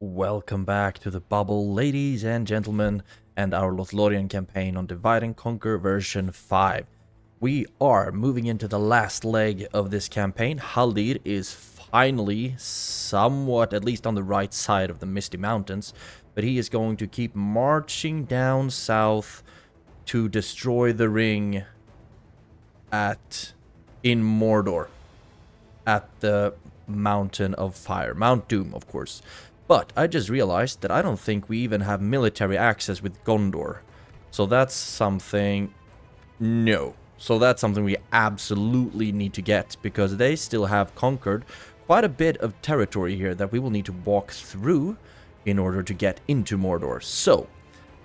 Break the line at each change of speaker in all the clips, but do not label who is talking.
Welcome back to the bubble, ladies and gentlemen, and our Lothlórien campaign on Divide and Conquer version 5. We are moving into the last leg of this campaign. Haldir is finally somewhat, at least on the right side of the Misty Mountains, but he is going to keep marching down south to destroy the ring in Mordor, at the Mountain of Fire, Mount Doom, of course. But I just realized that I don't think we even have military access with Gondor. So that's something... No. So that's something we absolutely need to get, because they still have conquered quite a bit of territory here that we will need to walk through in order to get into Mordor. So,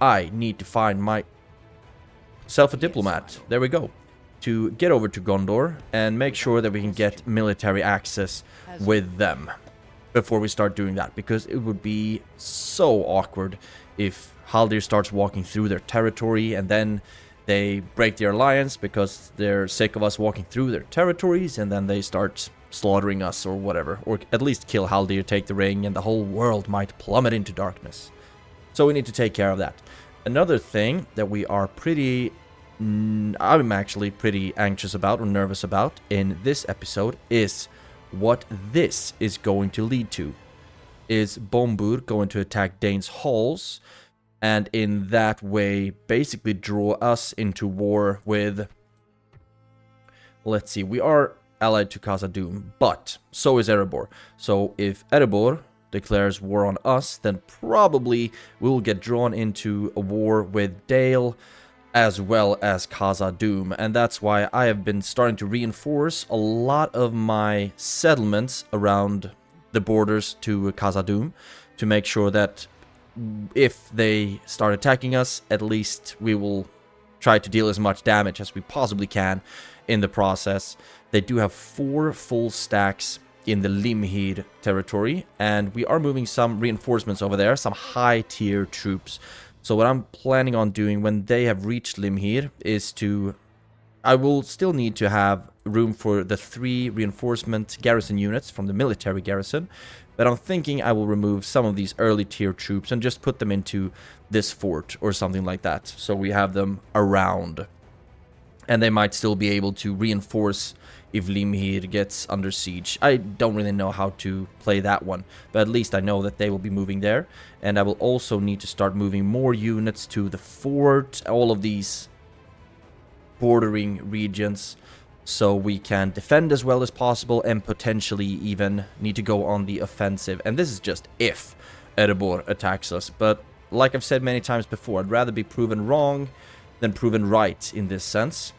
I need to find myself a diplomat. There we go. To get over to Gondor and make sure that we can get military access with them before we start doing that, because it would be so awkward if Haldir starts walking through their territory and then they break their alliance because they're sick of us walking through their territories, and then they start slaughtering us or whatever, or at least kill Haldir, take the ring, and the whole world might plummet into darkness. So we need to take care of that. Another thing that we are I'm actually pretty anxious about or nervous about in this episode is what this is going to lead to. Is Bombur going to attack Dane's halls and in that way basically draw us into war with... Let's see, we are allied to Khazad-dûm, but so is Erebor. So if Erebor declares war on us, then probably we will get drawn into a war with Dale as well as Khazad-dûm, and that's why I have been starting to reinforce a lot of my settlements around the borders to Khazad-dûm to make sure that if they start attacking us, at least we will try to deal as much damage as we possibly can in the process. They do have 4 full stacks in the Limhir territory, and we are moving some reinforcements over there, some high-tier troops. So what I'm planning on doing when they have reached Limhir is to... I will still need to have room for the 3 reinforcement garrison units from the military garrison, but I'm thinking I will remove some of these early tier troops and just put them into this fort or something like that, so we have them around. And they might still be able to reinforce if Limhir gets under siege. I don't really know how to play that one, but at least I know that they will be moving there. And I will also need to start moving more units to the fort, all of these bordering regions, so we can defend as well as possible and potentially even need to go on the offensive. And this is just if Erebor attacks us, but like I've said many times before, I'd rather be proven wrong than proven right in this sense.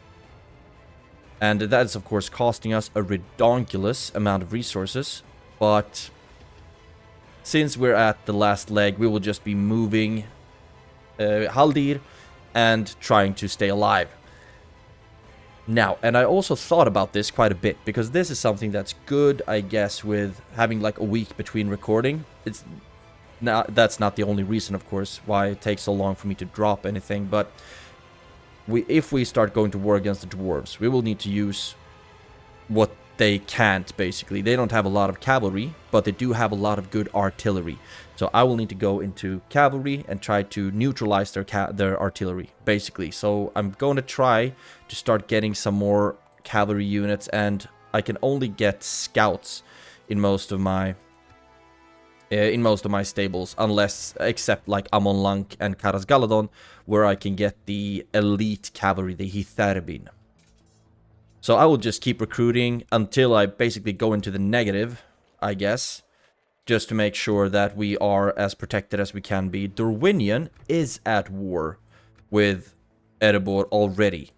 And that is, of course, costing us a redonkulous amount of resources. But since we're at the last leg, we will just be moving Haldir and trying to stay alive. Now, and I also thought about this quite a bit, because this is something that's good, I guess, with having like a week between recording. That's not the only reason, of course, why it takes so long for me to drop anything, but... if we start going to war against the dwarves, we will need to use what they can't, basically. They don't have a lot of cavalry, but they do have a lot of good artillery. So I will need to go into cavalry and try to neutralize their artillery, basically. So I'm going to try to start getting some more cavalry units, and I can only get scouts in most of my... stables, except like Amon Lank and Karas Galadon, where I can get the elite cavalry, the Hitharbin. So I will just keep recruiting until I basically go into the negative, I guess, just to make sure that we are as protected as we can be. Dorwinion is at war with Erebor already.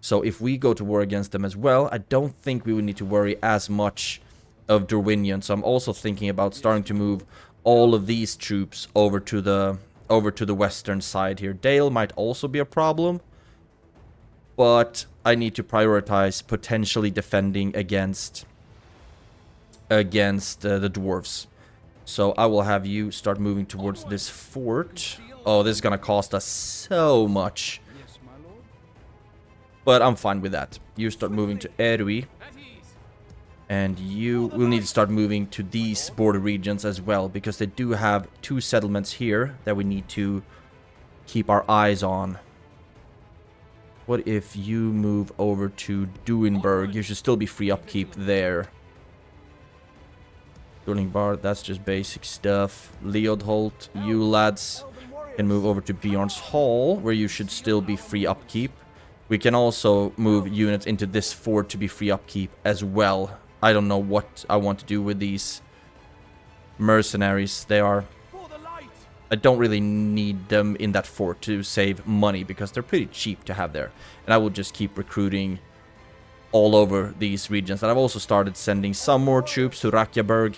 So if we go to war against them as well, I don't think we would need to worry as much of Dorwinion. So I'm also thinking about starting to move all of these troops over to the western side here. Dale might also be a problem, but I need to prioritize potentially defending against the dwarves. So I will have you start moving towards this fort. Oh, this is gonna cost us so much, but I'm fine with that. You start moving to Erui. And you will need to start moving to these border regions as well, because they do have 2 settlements here that we need to keep our eyes on. What if you move over to Duinburg? You should still be free upkeep there. Bar, that's just basic stuff. Leodholt, you lads can move over to Bjorn's Hall, where you should still be free upkeep. We can also move units into this fort to be free upkeep as well. I don't know what I want to do with these mercenaries. I don't really need them in that fort to save money, because they're pretty cheap to have there. And I will just keep recruiting all over these regions. And I've also started sending some more troops to Rakjaberg,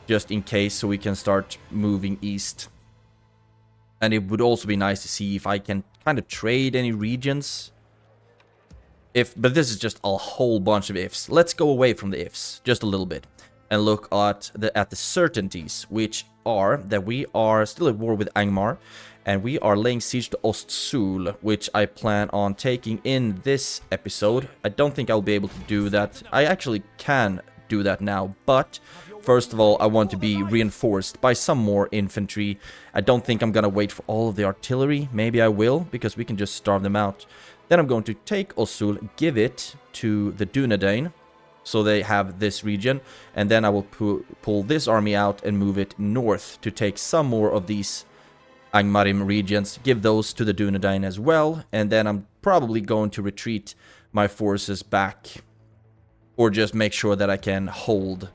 just in case, so we can start moving east. And it would also be nice to see if I can kind of trade any regions. But this is just a whole bunch of ifs. Let's go away from the ifs just a little bit and look at the certainties, which are that we are still at war with Angmar, and we are laying siege to Ostsul, which I plan on taking in this episode. I don't think I'll be able to do that. I actually can do that now, but first of all, I want to be reinforced by some more infantry. I don't think I'm gonna wait for all of the artillery. Maybe I will, because we can just starve them out. Then I'm going to take Ostsul, give it to the Dunedain, so they have this region, and then I will pull this army out and move it north to take some more of these Angmarim regions, give those to the Dunedain as well, and then I'm probably going to retreat my forces back, or just make sure that I can hold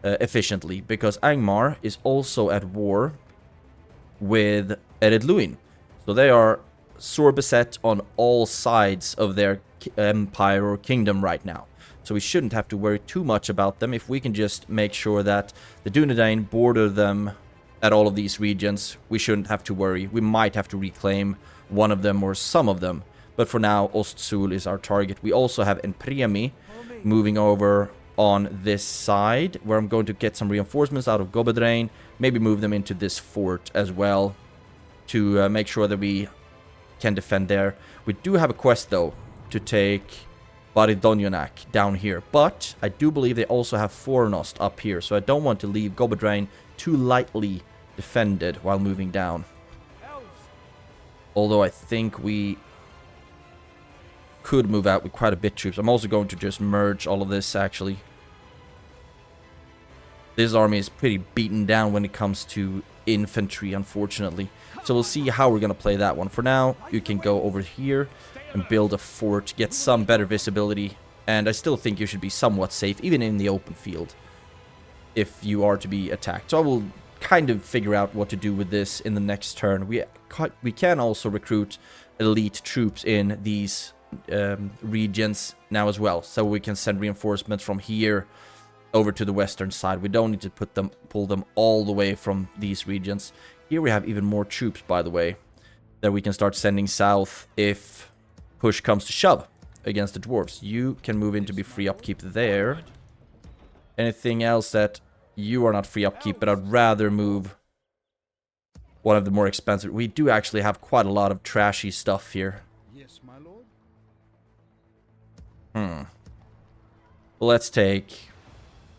efficiently, because Angmar is also at war with Ered Luin, so they are sore beset on all sides of their empire or kingdom right now. So we shouldn't have to worry too much about them if we can just make sure that the Dunedain border them at all of these regions. We shouldn't have to worry. We might have to reclaim one of them or some of them, but for now Ostsul is our target. We also have Enpremi moving over on this side, where I'm going to get some reinforcements out of Gobedrain, maybe move them into this fort as well to make sure that we can defend there. We do have a quest though to take Baridonionak down here, but I do believe they also have Fornost up here, so I don't want to leave Gobedrain too lightly defended while moving down. Although I think we could move out with quite a bit of troops. I'm also going to just merge all of this, actually. This army is pretty beaten down when it comes to infantry, unfortunately. So we'll see how we're going to play that one. For now, you can go over here and build a fort, get some better visibility, and I still think you should be somewhat safe, even in the open field, if you are to be attacked. So I will kind of figure out what to do with this in the next turn. We can also recruit elite troops in these regions now as well, so we can send reinforcements from here over to the western side. We don't need to pull them all the way from these regions. Here we have even more troops, by the way, that we can start sending south if push comes to shove against the dwarves. You can move in to be free upkeep there. Anything else that you are not free upkeep, but I'd rather move one of the more expensive. We do actually have quite a lot of trashy stuff here.
Yes, my lord.
Well, let's take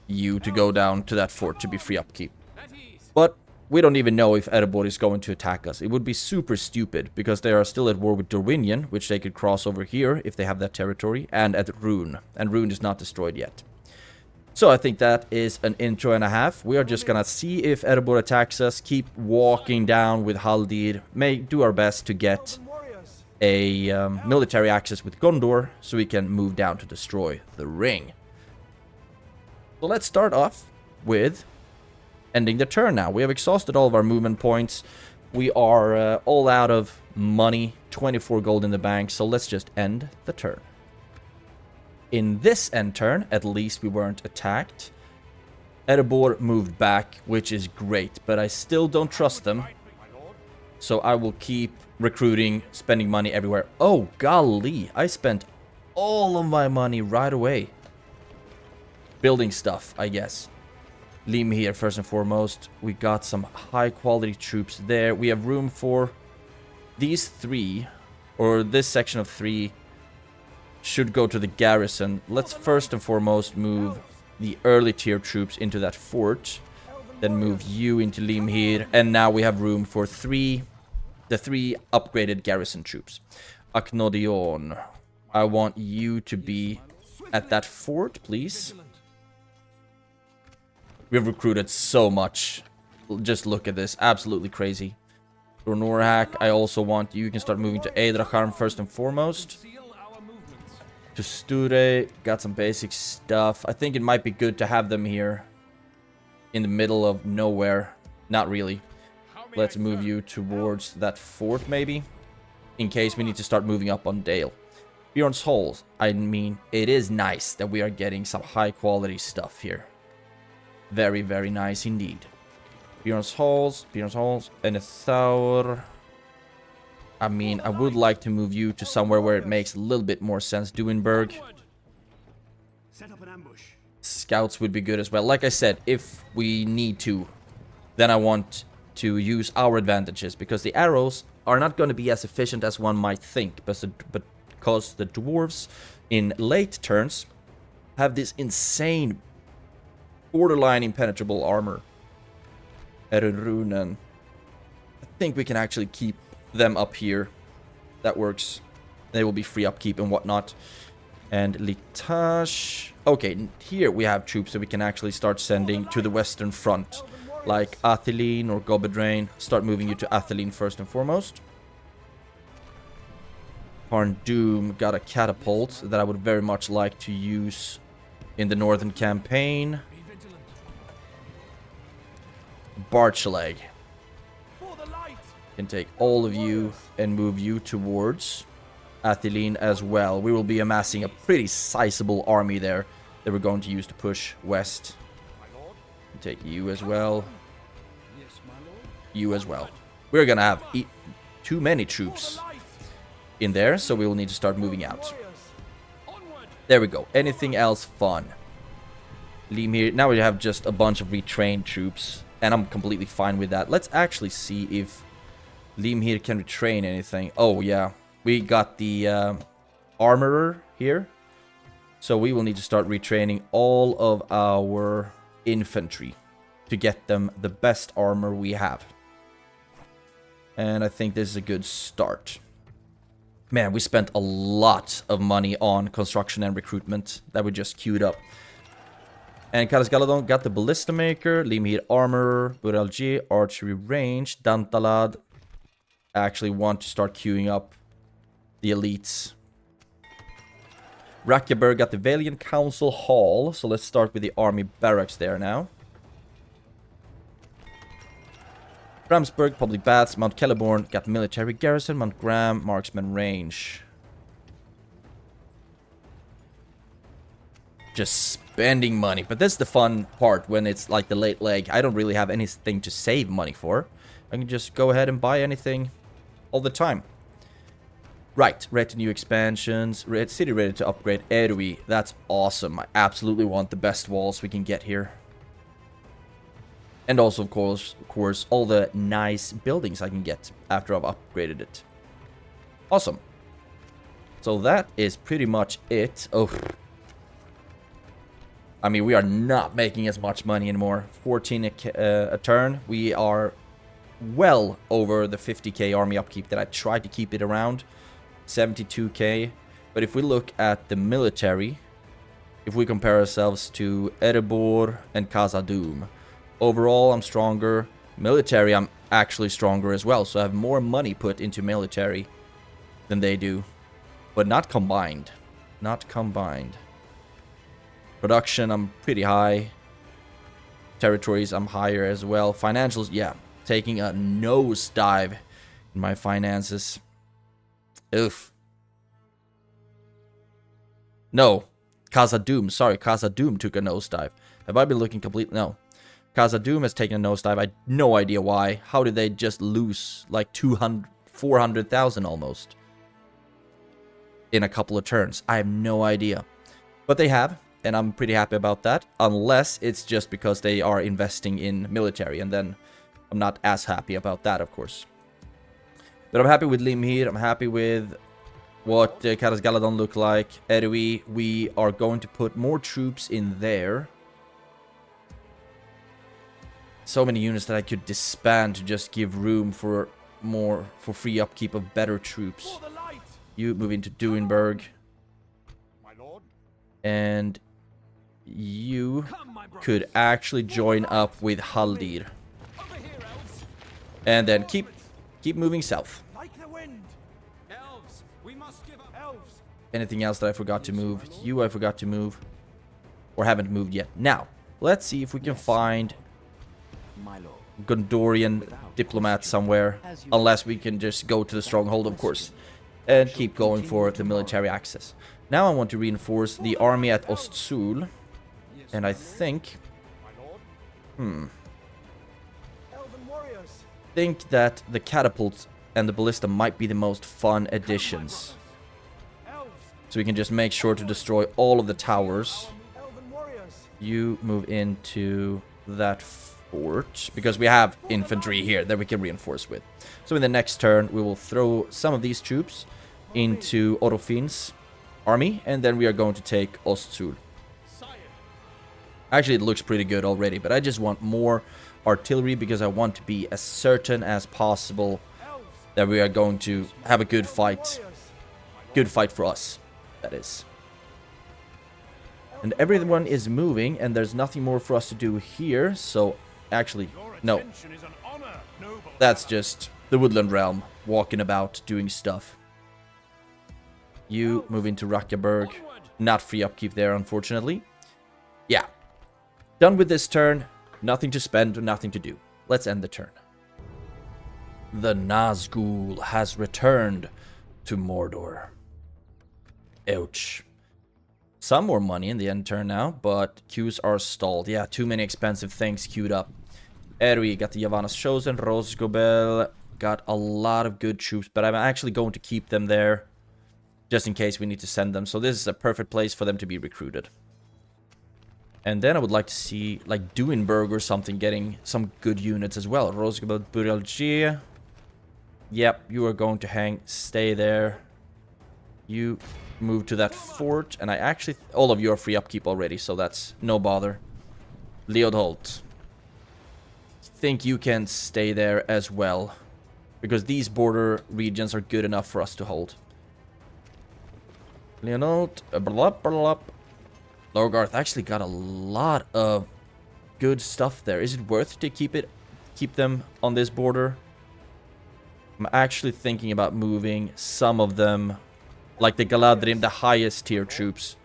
you to go down to that fort to be free upkeep. But we don't even know if Erebor is going to attack us. It would be super stupid, because they are still at war with Dorwinion, which they could cross over here if they have that territory, and at Rune. And Rune is not destroyed yet. So I think that is an intro and a half. We are just gonna see if Erebor attacks us, keep walking down with Haldir, do our best to get a military access with Gondor, so we can move down to destroy the ring. So let's start off with ending the turn now. We have exhausted all of our movement points. We are all out of money, 24 gold in the bank, so let's just end the turn. In this end turn, at least we weren't attacked. Erebor moved back, which is great, but I still don't trust them. So I will keep recruiting, spending money everywhere. Oh, golly, I spent all of my money right away. Building stuff, I guess. Leave me here first and foremost. We got some high quality troops there. We have room for these 3, or this section of 3 should go to the garrison. Let's first and foremost move the early tier troops into that fort. Then move you into Limhir. And now we have room for the three upgraded garrison troops. Aknodion, I want you to be at that fort, please. We've recruited so much. Just look at this. Absolutely crazy. Ronorhak, I also want you. You can start moving to Eidracharm first and foremost. To Sture, got some basic stuff. I think it might be good to have them here. In the middle of nowhere. Not really. Let's move you towards that fort, maybe. In case we need to start moving up on Dale. Bjorn's Halls. I mean, it is nice that we are getting some high quality stuff here. Very, very nice indeed. Bjorn's Halls, and a Thaur. I mean, I would like to move you to somewhere where it makes a little bit more sense. Duinberg.
Set up an ambush.
Scouts would be good as well. Like I said, if we need to, then I want to use our advantages. Because the arrows are not going to be as efficient as one might think. But because the dwarves in late turns have this insane, borderline impenetrable armor. Erunrunen. I think we can actually keep them up here. That works. They will be free upkeep and whatnot. And Litash. Okay, here we have troops that we can actually start sending to the western front. Like Atheline or Gobedrain. Start moving you to Atheline first and foremost. Khazad-dûm got a catapult that I would very much like to use in the northern campaign. Barchaleg. Can take all of you and move you towards Atheline as well. We will be amassing a pretty sizable army there that we're going to use to push west. Can take you as well. You as well. We're gonna have too many troops in there, so we will need to start moving out. There we go. Anything else fun? Limhir. Now we have just a bunch of retrained troops, and I'm completely fine with that. Let's actually see if Limhir can retrain anything. Oh, yeah. We got the armorer here. So we will need to start retraining all of our infantry to get them the best armor we have. And I think this is a good start. Man, we spent a lot of money on construction and recruitment that we just queued up. And Karas Galadon got the Ballista Maker, Limhir Armorer, Buralji, Archery Range, Dantalad. I actually want to start queuing up the elites. Rakyaberg got the Valiant Council Hall, so let's start with the army barracks there now. Bramsburg, Public Baths, Mount Celeborn got Military Garrison, Mount Graham, Marksman Range. Just spending money, but that's the fun part when it's like the late leg. I don't really have anything to save money for. I can just go ahead and buy anything all the time. Right, retinue expansions, city ready to upgrade, Erui. That's awesome. I absolutely want the best walls we can get here. And also, of course, all the nice buildings I can get after I've upgraded it. Awesome. So that is pretty much it. Oh, I mean, we are not making as much money anymore. 14 a turn. We are well over the 50k army upkeep that I tried to keep it around. 72k. But if we look at the military, if we compare ourselves to Erebor and Khazad-dûm, overall I'm stronger. Military I'm actually stronger as well, so I have more money put into military than they do. But not combined. Not combined. Production I'm pretty high. Territories I'm higher as well. Financials, yeah, taking a nosedive in my finances. Oof. No. Khazad-dûm. Sorry, Khazad-dûm took a nosedive. Have I been looking completely? No. Khazad-dûm has taken a nosedive. I had no idea why. How did they just lose like 400,000 almost in a couple of turns? I have no idea. But they have, and I'm pretty happy about that. Unless it's just because they are investing in military, and then I'm not as happy about that, of course. But I'm happy with Limhir. I'm happy with what Karas Galadon look like. Erui, we are going to put more troops in there. So many units that I could disband to just give room for free upkeep of better troops. You move into Duinburg. And you could actually join up with Haldir. And then keep moving south. Anything else that I forgot to move? You I forgot to move. Or haven't moved yet. Now, let's see if we can find Gondorian diplomat somewhere. Unless we can just go to the stronghold, of course. And keep going for the military access. Now I want to reinforce the army at Ostsul. And I think... think that the catapults and the ballista might be the most fun additions. So we can just make sure to destroy all of the towers. You move into that fort, because we have infantry here that we can reinforce with. So in the next turn, we will throw some of these troops into Orofin's army, and then we are going to take Ostsul. Actually, it looks pretty good already, but I just want more artillery because I want to be as certain as possible that we are going to have a good fight. Good fight for us, that is. And everyone is moving, and there's nothing more for us to do here, so actually, no. That's just the woodland realm walking about doing stuff. You move into Rakkaberg. Not free upkeep there, unfortunately. Yeah. Done with this turn. Nothing to spend, nothing to do. Let's end the turn. The Nazgul has returned to Mordor. Ouch. Some more money in the end turn now, but queues are stalled. Yeah, too many expensive things queued up. Erwi got the Yavanas Chosen. Rosgobel got a lot of good troops, but I'm actually going to keep them there just in case we need to send them. So this is a perfect place for them to be recruited. And then I would like to see, like, Duinburg or something getting some good units as well. Rosgobel, Buralgia. Yep, you are going to stay there. You move to that fort, and I actually... all of you are free upkeep already, so that's no bother. Leodholt. Think you can stay there as well, because these border regions are good enough for us to hold. Leodholt. Lorgarth actually got a lot of good stuff there. Is it worth to keep them on this border? I'm actually thinking about moving some of them, like the Galadhrim, the highest tier troops.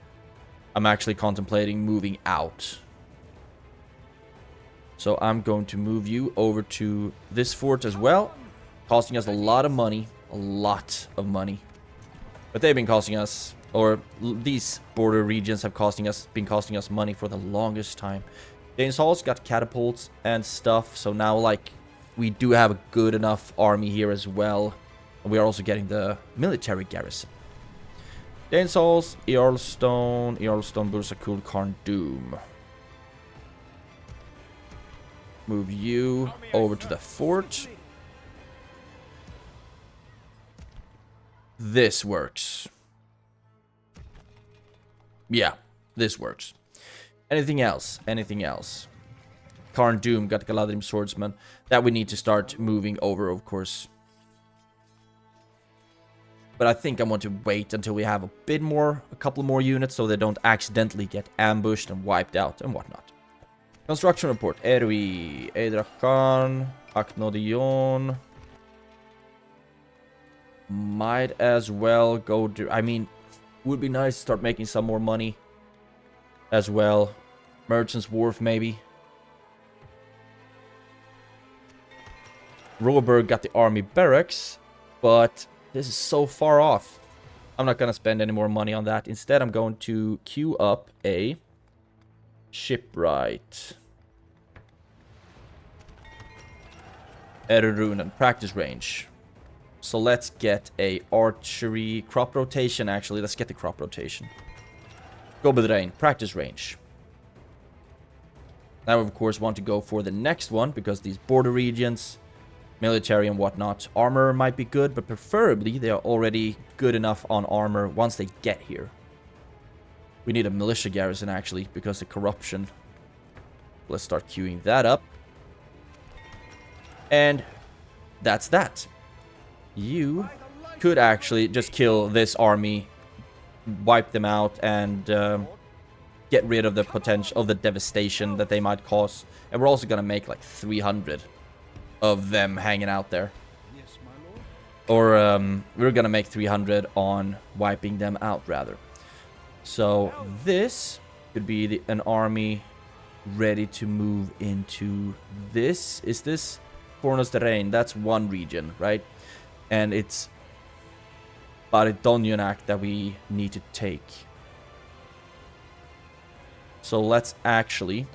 I'm actually contemplating moving out. So I'm going to move you over to this fort as well. Costing us a lot of money. A lot of money. But they've been costing us, or these border regions have been costing us money for the longest time. Danes Hall's got catapults and stuff. So now, like, we do have a good enough army here as well. And we are also getting the military garrison. Danes Halls, Earlstone, Bursakul, Khazad-dûm. Move you over to the fort. This works. Yeah, this works. Anything else? Anything else? Khazad-dûm got Galadhrim swordsman. That we need to start moving over, of course. But I think I want to wait until we have a couple more units, so they don't accidentally get ambushed and wiped out and whatnot. Construction report. Erwi, Eidrachan, Aknodion. Might as well go do... I mean, would be nice to start making some more money as well. Merchant's Wharf, maybe. Roberg got the army barracks, but this is so far off. I'm not going to spend any more money on that. Instead, I'm going to queue up a shipwright. Ererun and practice range. So let's get a archery crop rotation. Actually, let's get the crop rotation. Gobedrain, practice range. Now, of course, want to go for the next one because these border regions, military and whatnot, armor might be good, but preferably they are already good enough on armor once they get here. We need a militia garrison actually because of corruption. Let's start queuing that up. And that's that. You could actually just kill this army, wipe them out, and get rid of the potential of the devastation that they might cause. And we're also gonna make like 300 of them hanging out there. Or we're gonna make 300 on wiping them out, rather. So this could be an army ready to move into this. Is this Lothlórien? That's one region, right? And it's Baridonionac that we need to take. So let's actually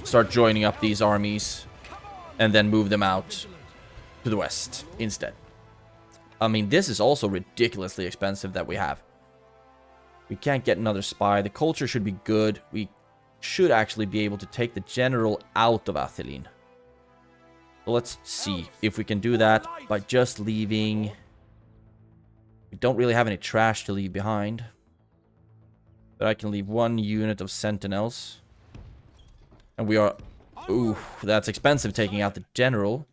start joining up these armies and then move them out to the west instead. I mean, this is also ridiculously expensive that we have. We can't get another spy. The culture should be good. We should actually be able to take the general out of Atheline. So let's see if we can do that by just leaving. We don't really have any trash to leave behind. But I can leave one unit of sentinels. And we are... Ooh, that's expensive taking out the general.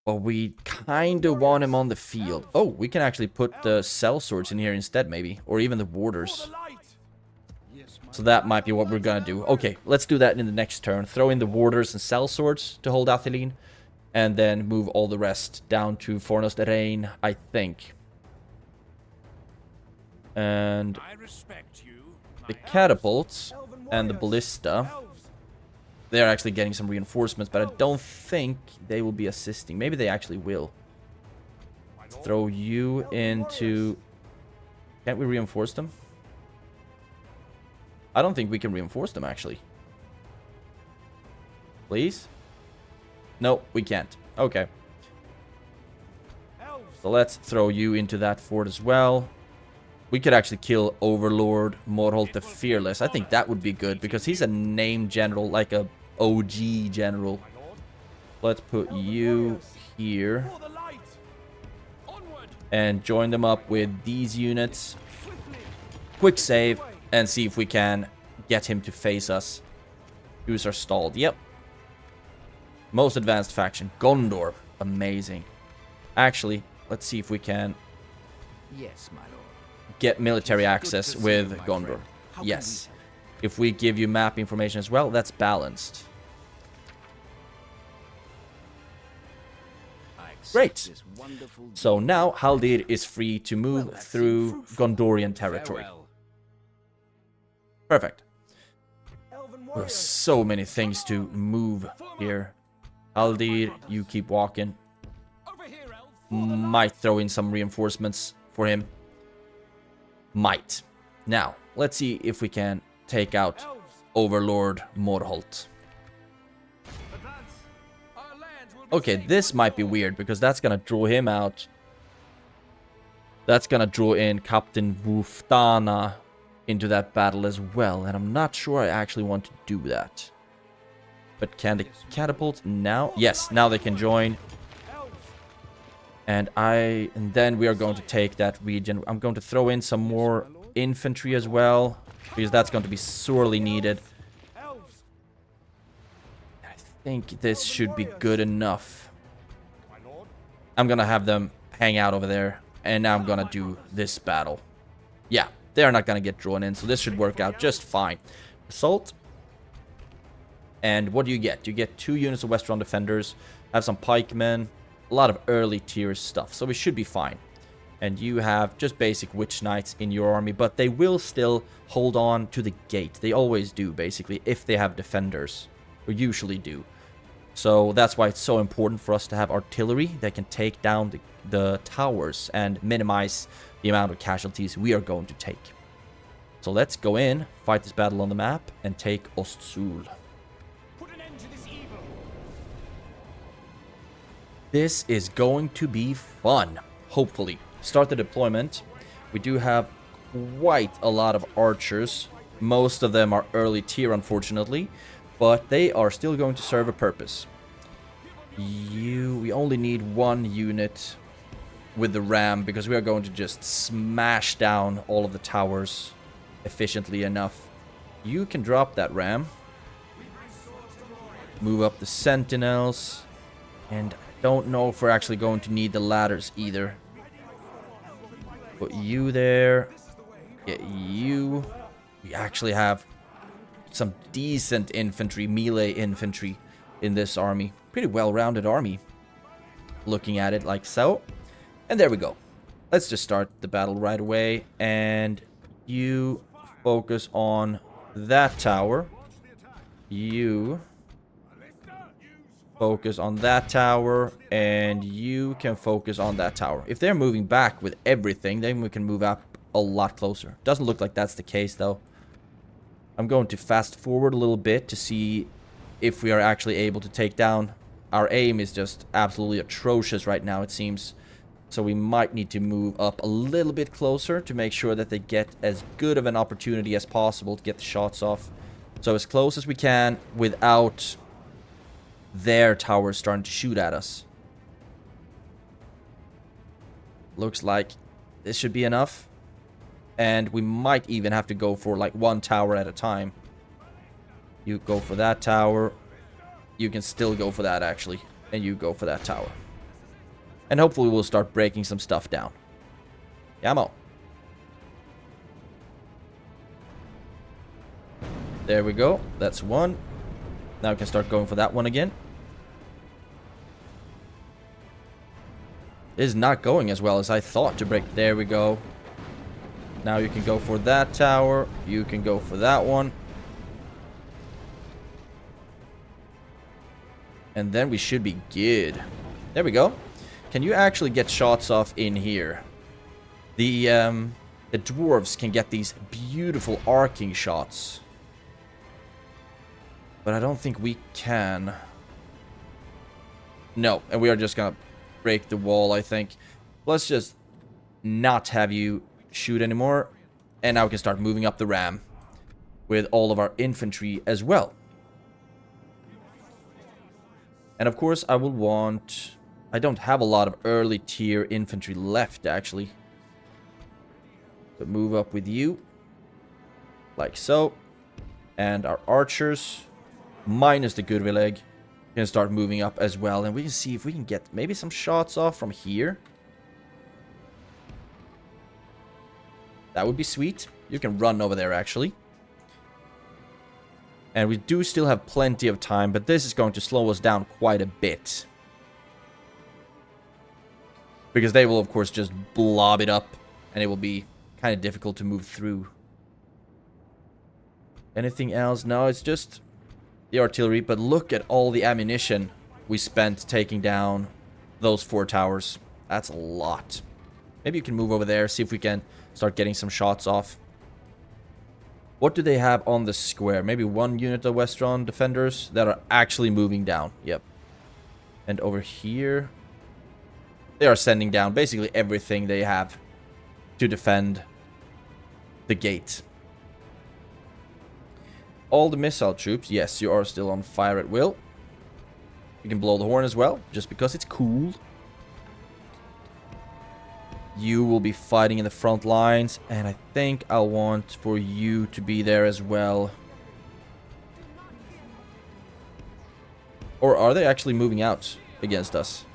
But we kind of want him on the field. Oh, we can actually put the sellswords in here instead, maybe. Or even the warders. So that might be what we're gonna do. Okay, let's do that in the next turn. Throw in the warders and sellswords to hold Atheline. And then move all the rest down to Lothlórien, I think. And the catapults and the ballista, they're actually getting some reinforcements, but I don't think they will be assisting. Maybe they actually will. Let's throw you into... Can't we reinforce them? I don't think we can reinforce them, actually. Please? No, we can't. Okay. So let's throw you into that fort as well. We could actually kill Overlord Morholt the Fearless. I think that would be good, because he's a named general, like a OG general. Let's put you here. And join them up with these units. Quick save, and see if we can get him to face us. Who's our stalled? Yep. Most advanced faction. Gondor. Amazing. Actually, let's see if we can...
Yes, my lord.
Get military access with Gondor. Yes. If we give you map information as well, that's balanced. Great. So now Haldir is free to move through Gondorian territory. Perfect. There's so many things to move here. Haldir, you keep walking. Might throw in some reinforcements for him. Might. Now, let's see if we can take out Overlord Morholt. Okay, this might be weird, because that's gonna draw him out. That's gonna draw in Captain Wuftana into that battle as well, and I'm not sure I actually want to do that. But can the catapults now? Yes, now they can join. And then we are going to take that region. I'm going to throw in some more infantry as well, because that's going to be sorely needed. I think this should be good enough. I'm going to have them hang out over there, and now I'm going to do this battle. Yeah, they're not going to get drawn in, so this should work out just fine. Assault. And what do you get? You get 2 units of Westron defenders, have some pikemen, a lot of early tier stuff, so we should be fine. And you have just basic witch knights in your army, but they will still hold on to the gate. They always do, basically, if they have defenders, or usually do. So that's why it's so important for us to have artillery that can take down the towers and minimize the amount of casualties we are going to take. So let's go in, fight this battle on the map, and take Ostsul. This is going to be fun, hopefully. Start the deployment. We do have quite a lot of archers. Most of them are early tier, unfortunately, but they are still going to serve a purpose. We only need 1 unit with the ram, because we are going to just smash down all of the towers efficiently enough. You can drop that ram. Move up the sentinels. And I don't know if we're actually going to need the ladders either. Put you there. Get you. We actually have some decent infantry, melee infantry in this army. Pretty well-rounded army. Looking at it like so. And there we go. Let's just start the battle right away. And you focus on that tower. You focus on that tower. And you can focus on that tower. If they're moving back with everything, then we can move up a lot closer. Doesn't look like that's the case, though. I'm going to fast forward a little bit to see if we are actually able to take down. Our aim is just absolutely atrocious right now, it seems. So we might need to move up a little bit closer to make sure that they get as good of an opportunity as possible to get the shots off. So as close as we can without their towers starting to shoot at us. Looks like this should be enough. And we might even have to go for like one tower at a time. You go for that tower. You can still go for that actually. And you go for that tower. And hopefully we'll start breaking some stuff down. Yamo. There we go. That's one. Now we can start going for that one again. It is not going as well as I thought to break. There we go. Now you can go for that tower. You can go for that one. And then we should be good. There we go. Can you actually get shots off in here? The dwarves can get these beautiful arcing shots. But I don't think we can. No, and we are just gonna break the wall, I think. Let's just not have you shoot anymore. And now we can start moving up the ram with all of our infantry as well. And of course I will want... I don't have a lot of early tier infantry left actually. But move up with you. Like so. And our archers, minus the Gurvileg, can start moving up as well. And we can see if we can get maybe some shots off from here. That would be sweet. You can run over there, actually. And we do still have plenty of time, but this is going to slow us down quite a bit. Because they will, of course, just blob it up, and it will be kind of difficult to move through. Anything else? No, it's just the artillery, but look at all the ammunition we spent taking down those 4 towers. That's a lot. Maybe you can move over there, see if we can start getting some shots off. What do they have on the square? Maybe 1 unit of Westron defenders that are actually moving down. Yep. And over here, they are sending down basically everything they have to defend the gate. All the missile troops, yes, you are still on fire at will. You can blow the horn as well, just because it's cool. You will be fighting in the front lines, and I think I'll want for you to be there as well. Or are they actually moving out against us?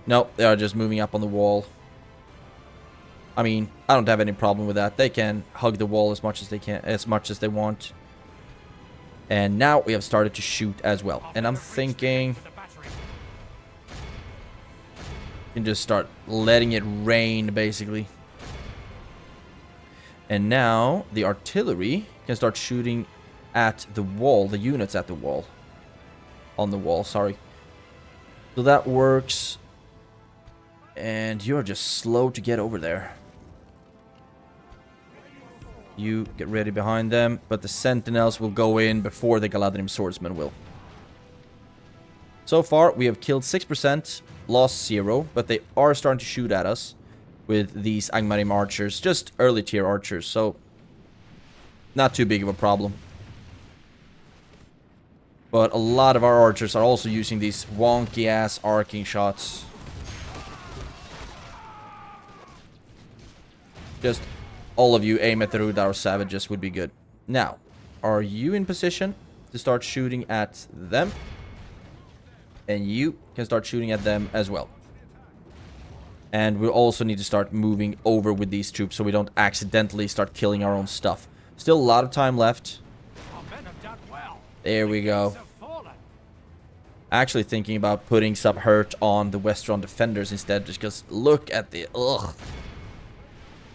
No, they are just moving up on the wall. I mean, I don't have any problem with that. They can hug the wall as much as they can, as much as they want. And now we have started to shoot as well. And I'm thinking... can just start letting it rain, basically. And now the artillery can start shooting at the wall, the units at the wall. On the wall, sorry. So that works. And you're just slow to get over there. You get ready behind them, but the sentinels will go in before the Galadhrim swordsmen will. So far, we have killed 6%, lost 0, but they are starting to shoot at us with these Angmarim archers, just early tier archers, so not too big of a problem. But a lot of our archers are also using these wonky ass arcing shots. Just all of you aim at the Rudar Savages would be good. Now, are you in position to start shooting at them? And you can start shooting at them as well. And we'll also need to start moving over with these troops so we don't accidentally start killing our own stuff. Still a lot of time left. There we go. Actually thinking about putting some hurt on the Westron defenders instead, just because look at the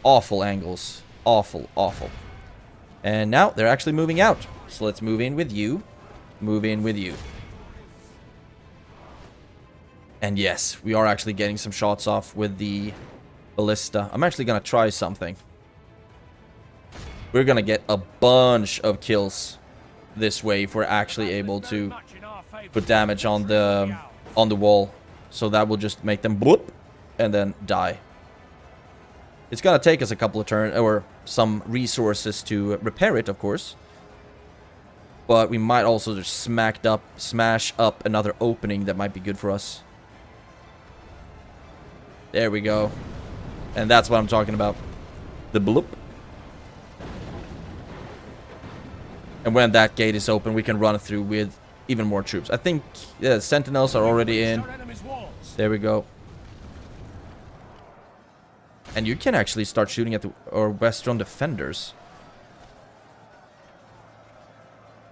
awful angles. Awful, awful. And now they're actually moving out. So let's move in with you. Move in with you. And yes, we are actually getting some shots off with the ballista. I'm actually going to try something. We're going to get a bunch of kills this way if we're actually able to put damage on the wall. So that will just make them bloop and then die. It's going to take us a couple of turns or some resources to repair it, of course. But we might also just smash up another opening that might be good for us. There we go. And that's what I'm talking about. The bloop. And when that gate is open, we can run through with even more troops. I think sentinels are already in. There we go. And you can actually start shooting at the Westron defenders.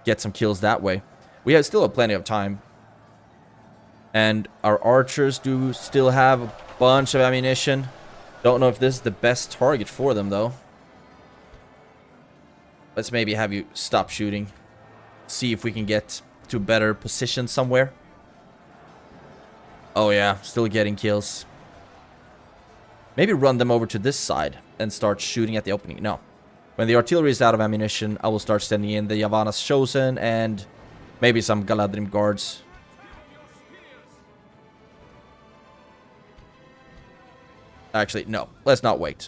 Get some kills that way. We still have plenty of time. And our archers do still have a bunch of ammunition. Don't know if this is the best target for them, though. Let's maybe have you stop shooting. See if we can get to a better position somewhere. Oh yeah, still getting kills. Maybe run them over to this side and start shooting at the opening. No. When the artillery is out of ammunition, I will start sending in the Yavanna's Chosen and maybe some Galadhrim guards. Actually, no. Let's not wait.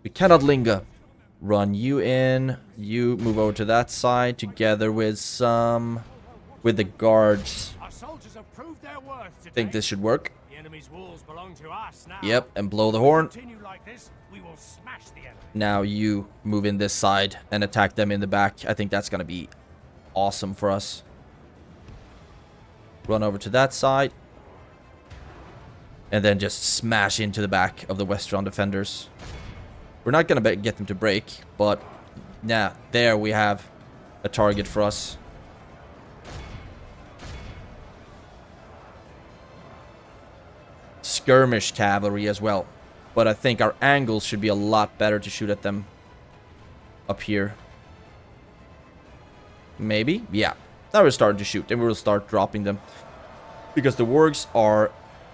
We cannot linger. Run you in. You move over to that side together with some... with the guards. I think this should work. Yep, and blow the horn. Now you move in this side and attack them in the back. I think that's going to be awesome for us. Run over to that side. And then just smash into the back of the Westron defenders. We're not going to get them to break, but yeah, there we have a target for us. Skirmish cavalry as well. But I think our angles should be a lot better to shoot at them up here. Maybe? Yeah. Now we're starting to shoot, and we'll start dropping them. Because the wargs are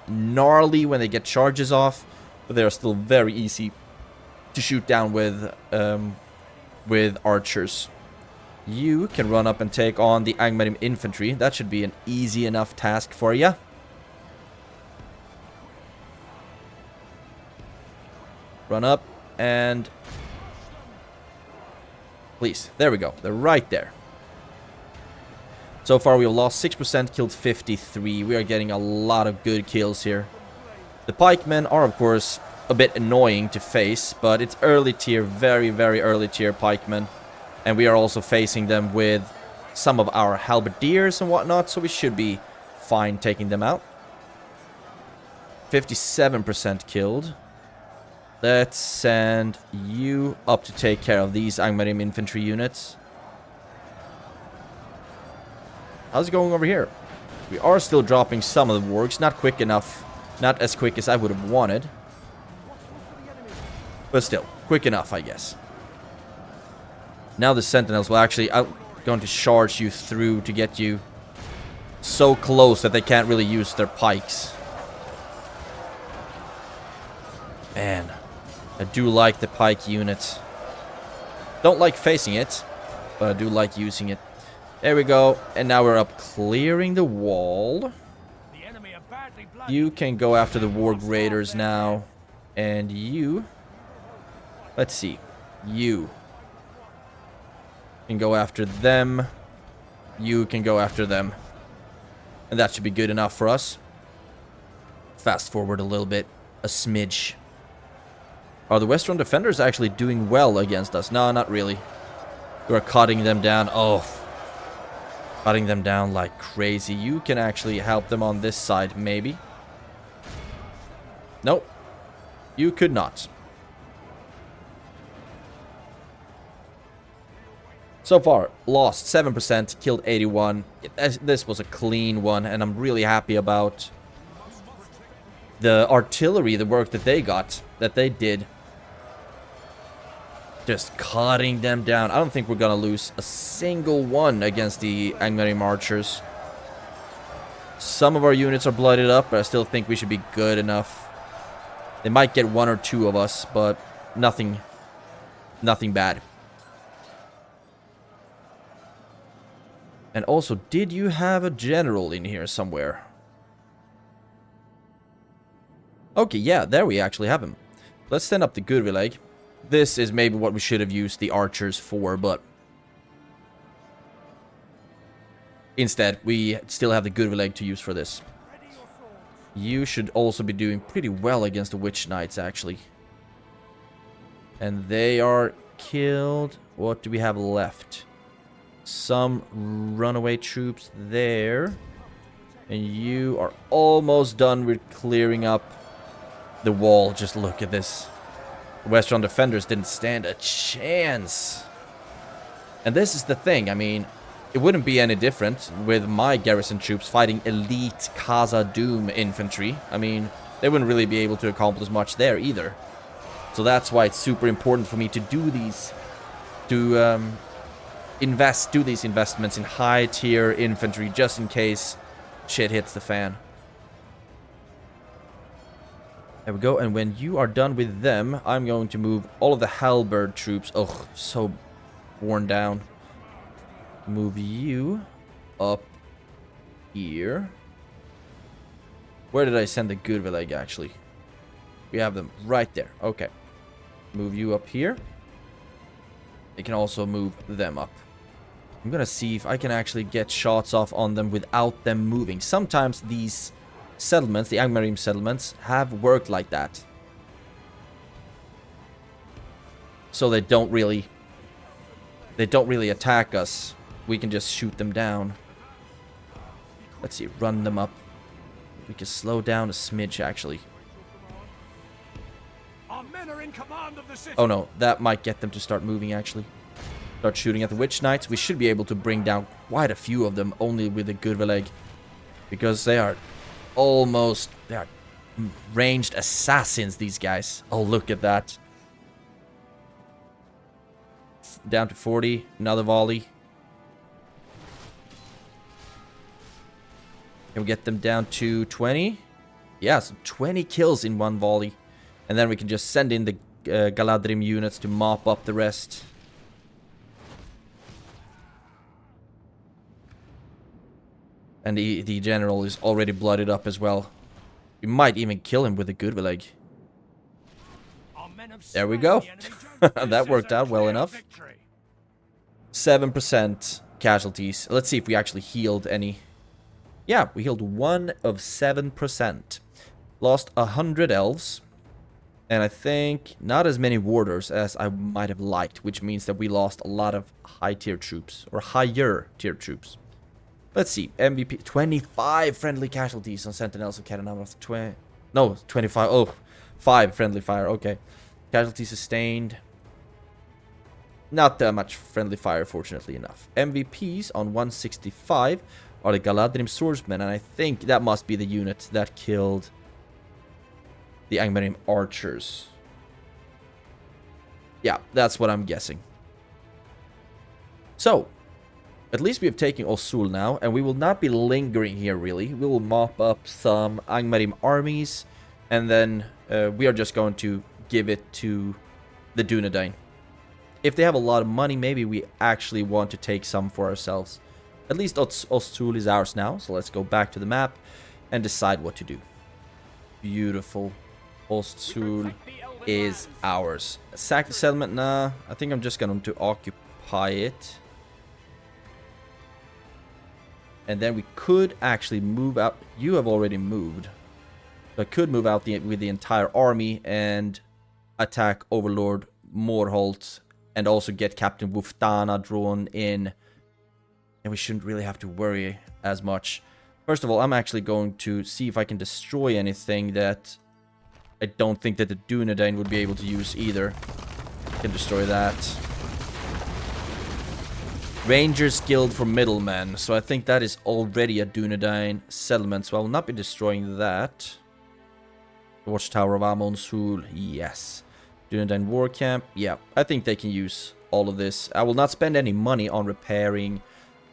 gnarly when they get charges off, but they are still very easy to shoot down with archers. You can run up and take on the Angmarim infantry. That should be an easy enough task for you. Run up and... please, there we go. They're right there. So far we have lost 6%, killed 53. We are getting a lot of good kills here. The pikemen are, of course, a bit annoying to face, but it's early tier, very, very early tier pikemen. And we are also facing them with some of our halberdiers and whatnot, so we should be fine taking them out. 57% killed. Let's send you up to take care of these Angmarim infantry units. How's it going over here? We are still dropping some of the wargs. Not quick enough. Not as quick as I would have wanted. But still, quick enough, I guess. Now the sentinels will actually... I'm going to charge you through to get you so close that they can't really use their pikes. Man, I do like the pike unit. Don't like facing it, but I do like using it. There we go. And now we're up clearing the wall. You can go after the warg raiders now. And you... let's see. You can go after them. You can go after them. And that should be good enough for us. Fast forward a little bit. A smidge. Are the Westron defenders actually doing well against us? No, not really. You are cutting them down. Oh, cutting them down like crazy. You can actually help them on this side, maybe. Nope. You could not. So far, lost 7%, killed 81. This was a clean one, and I'm really happy about the artillery, the work that they got, that they did. Just cutting them down. I don't think we're gonna lose a single one against the Angmari archers. Some of our units are blooded up, but I still think we should be good enough. They might get 1 or 2 of us, but nothing bad. And also, did you have a general in here somewhere? Okay, yeah, there we actually have him. Let's send up the Gudvileg. This is maybe what we should have used the archers for, but instead, we still have the Gudvileg to use for this. You should also be doing pretty well against the Witch Knights, actually. And they are killed. What do we have left? Some runaway troops there. And you are almost done with clearing up the wall. Just look at this. The Western defenders didn't stand a chance. And this is the thing. I mean, it wouldn't be any different with my garrison troops fighting elite Khazad-dûm infantry. I mean, they wouldn't really be able to accomplish much there either. So that's why it's super important for me to do these. To do these investments in high tier infantry just in case shit hits the fan. There we go, and when you are done with them, I'm going to move all of the halberd troops. Ugh, so worn down. Move you up here. Where did I send the Gudvileg, actually? We have them right there. Okay. Move you up here. They can also move them up. I'm gonna see if I can actually get shots off on them without them moving. Sometimes these settlements, the Angmar settlements, have worked like that. So they don't really attack us. We can just shoot them down. Let's see, run them up. We can slow down a smidge, actually.
Our men are in command of the city.
Oh no, that might get them to start moving, actually. Start shooting at the Witch Knights. We should be able to bring down quite a few of them only with the Gudvileg. Because they are almost... They are ranged assassins, these guys. Oh, look at that. Down to 40. Another volley. Can we get them down to 20? Yeah, so 20 kills in one volley. And then we can just send in the Galadhrim units to mop up the rest. And the general is already blooded up as well. We might even kill him with a Gudvileg. There we go. That worked out well enough. 7% casualties. Let's see if we actually healed any. Yeah, we healed 1 of 7%. Lost 100 elves. And I think not as many warders as I might have liked, which means that we lost a lot of high-tier troops, or higher-tier troops. Let's see, MVP, 25 friendly casualties on Sentinels of Khazad-dûm. 20, no, 25, oh, 5 friendly fire, okay. Casualties sustained. Not that much friendly fire, fortunately enough. MVPs on 165 are the Galadhrim swordsmen, and I think that must be the unit that killed the Angmar archers. Yeah, that's what I'm guessing. So, at least we have taken Osul now, and we will not be lingering here, really. We will mop up some Angmar armies, and then we are just going to give it to the Dunedain. If they have a lot of money, maybe we actually want to take some for ourselves. At least Osul is ours now, so let's go back to the map and decide what to do. Beautiful. Osul is ours. Sack the settlement? Nah, I think I'm just going to occupy it. And then we could actually move out. You have already moved. I could move out with the entire army and attack Overlord Morholt and also get Captain Wuftana drawn in. And we shouldn't really have to worry as much. First of all, I'm actually going to see if I can destroy anything that I don't think that the Dunedain would be able to use either. I can destroy that. Rangers Guild for Middlemen. So I think that is already a Dunedain settlement. So I will not be destroying that. The Watchtower of Amon-Sul. Yes. Dunedain War Camp. Yeah, I think they can use all of this. I will not spend any money on repairing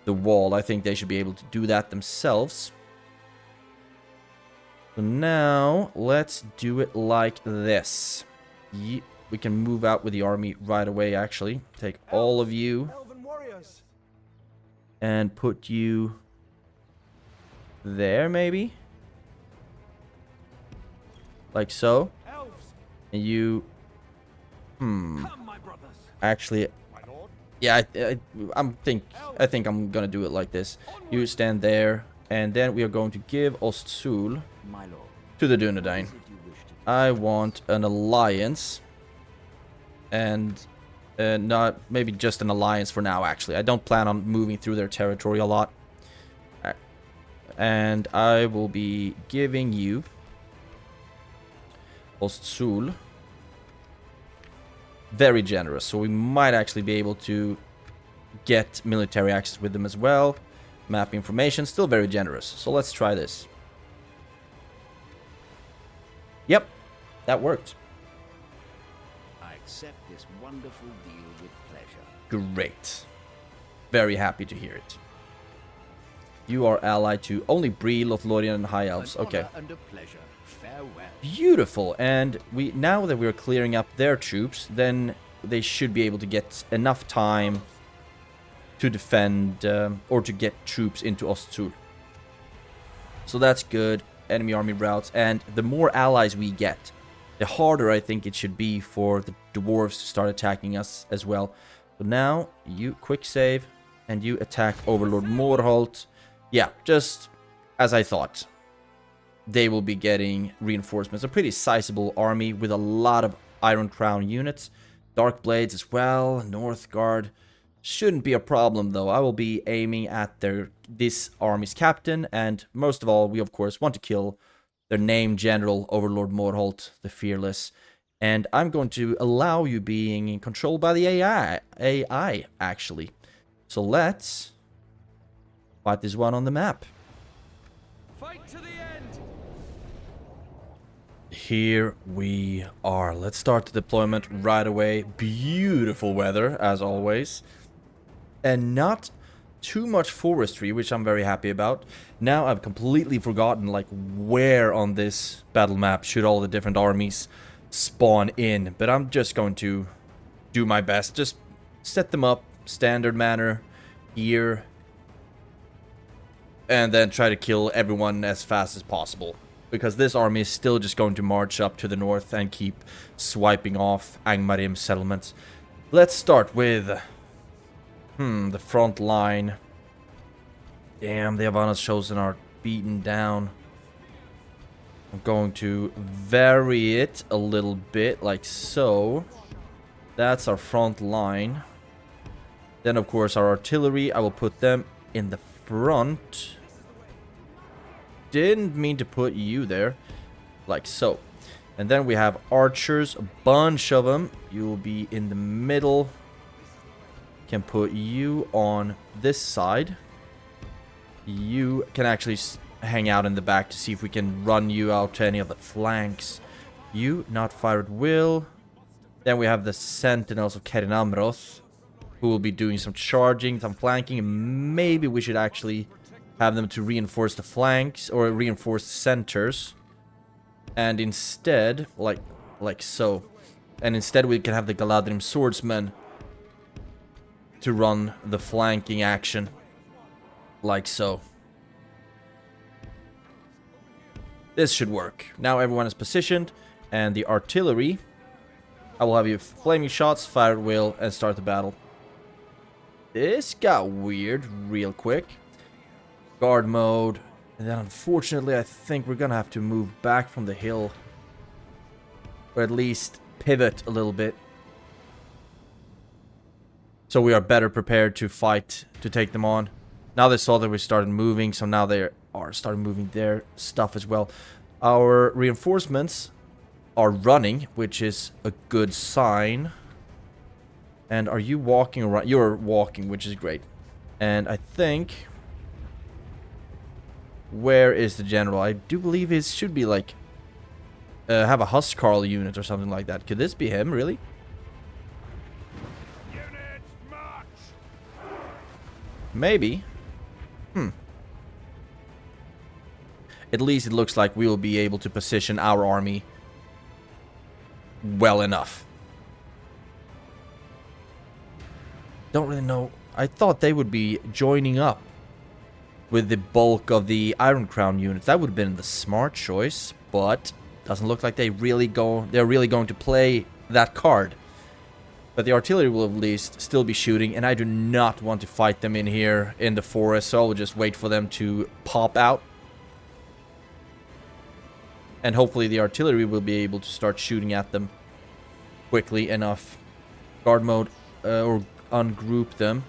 the wall. I think they should be able to do that themselves. So now, let's do it like this. We can move out with the army right away, actually. Take all of you and put you there, maybe? Like so. And you... Actually... Yeah, I think I'm gonna do it like this. You stand there, and then we are going to give Ostsul to the Dunedain. I want an alliance, and not maybe just an alliance for now. Actually, I don't plan on moving through their territory a lot, and I will be giving you Ostsul. Very generous, so we might actually be able to get military access with them as well. Map information, still very generous. So let's try this. Yep, that worked.
I accept this wonderful deal with pleasure.
Great. Very happy to hear it. You are allied to only Bree, Lothlórien, and High Elves. Okay.
And a pleasure. Farewell.
Beautiful. And now that we're clearing up their troops, then they should be able to get enough time to defend or to get troops into Ostsul. So that's good. Enemy army routes, and the more allies we get, the harder I think it should be for the dwarves to start attacking us as well. So now you quick save and you attack Overlord Morholt. Yeah, just as I thought. They will be getting reinforcements. A pretty sizable army with a lot of Iron Crown units. Dark Blades as well. Northgard. Shouldn't be a problem though. I will be aiming at this army's captain. And most of all, we of course want to kill their named general, Overlord Morholt, the Fearless. And I'm going to allow you being controlled by the AI actually. So let's fight this one on the map.
Fight to the end.
Here we are. Let's start the deployment right away. Beautiful weather, as always. And not too much forestry, which I'm very happy about. Now I've completely forgotten, like, where on this battle map should all the different armies spawn in. But I'm just going to do my best. Just set them up, standard manner, here. And then try to kill everyone as fast as possible. Because this army is still just going to march up to the north and keep swiping off Angmarim settlements. Let's start with the front line. Damn, the Havana's chosen are beaten down. I'm going to vary it a little bit, like so. That's our front line. Then, of course, our artillery, I will put them in the front. Didn't mean to put you there. Like so. And then we have archers, a bunch of them. You will be in the middle. Can put you on this side. You can actually hang out in the back to see if we can run you out to any of the flanks. You, not fire at will. Then we have the sentinels of Kerin Amroth, who will be doing some charging, some flanking, and maybe we should actually have them to reinforce the flanks or reinforce the centers. And instead, like so. And instead we can have the Galadhrim swordsmen to run the flanking action. Like so. This should work. Now everyone is positioned. And the artillery, I will have you flaming shots, fire at will, and start the battle. This got weird real quick. Guard mode. And then unfortunately I think we're gonna have to move back from the hill. Or at least pivot a little bit. So we are better prepared to fight, to take them on. Now they saw that we started moving, so now they are starting moving their stuff as well. Our reinforcements are running, which is a good sign. And are you walking around? You're walking, which is great. And I think... Where is the general? I do believe it should be like... have a Huskarl unit or something like that. Could this be him, really?
Units march.
Maybe. At least it looks like we will be able to position our army well enough. Don't really know. I thought they would be joining up with the bulk of the Iron Crown units. That would have been the smart choice, but doesn't look like they're really going to play that card. But the artillery will at least still be shooting, and I do not want to fight them in here in the forest, so I'll just wait for them to pop out. And hopefully the artillery will be able to start shooting at them quickly enough. Guard mode, or ungroup them.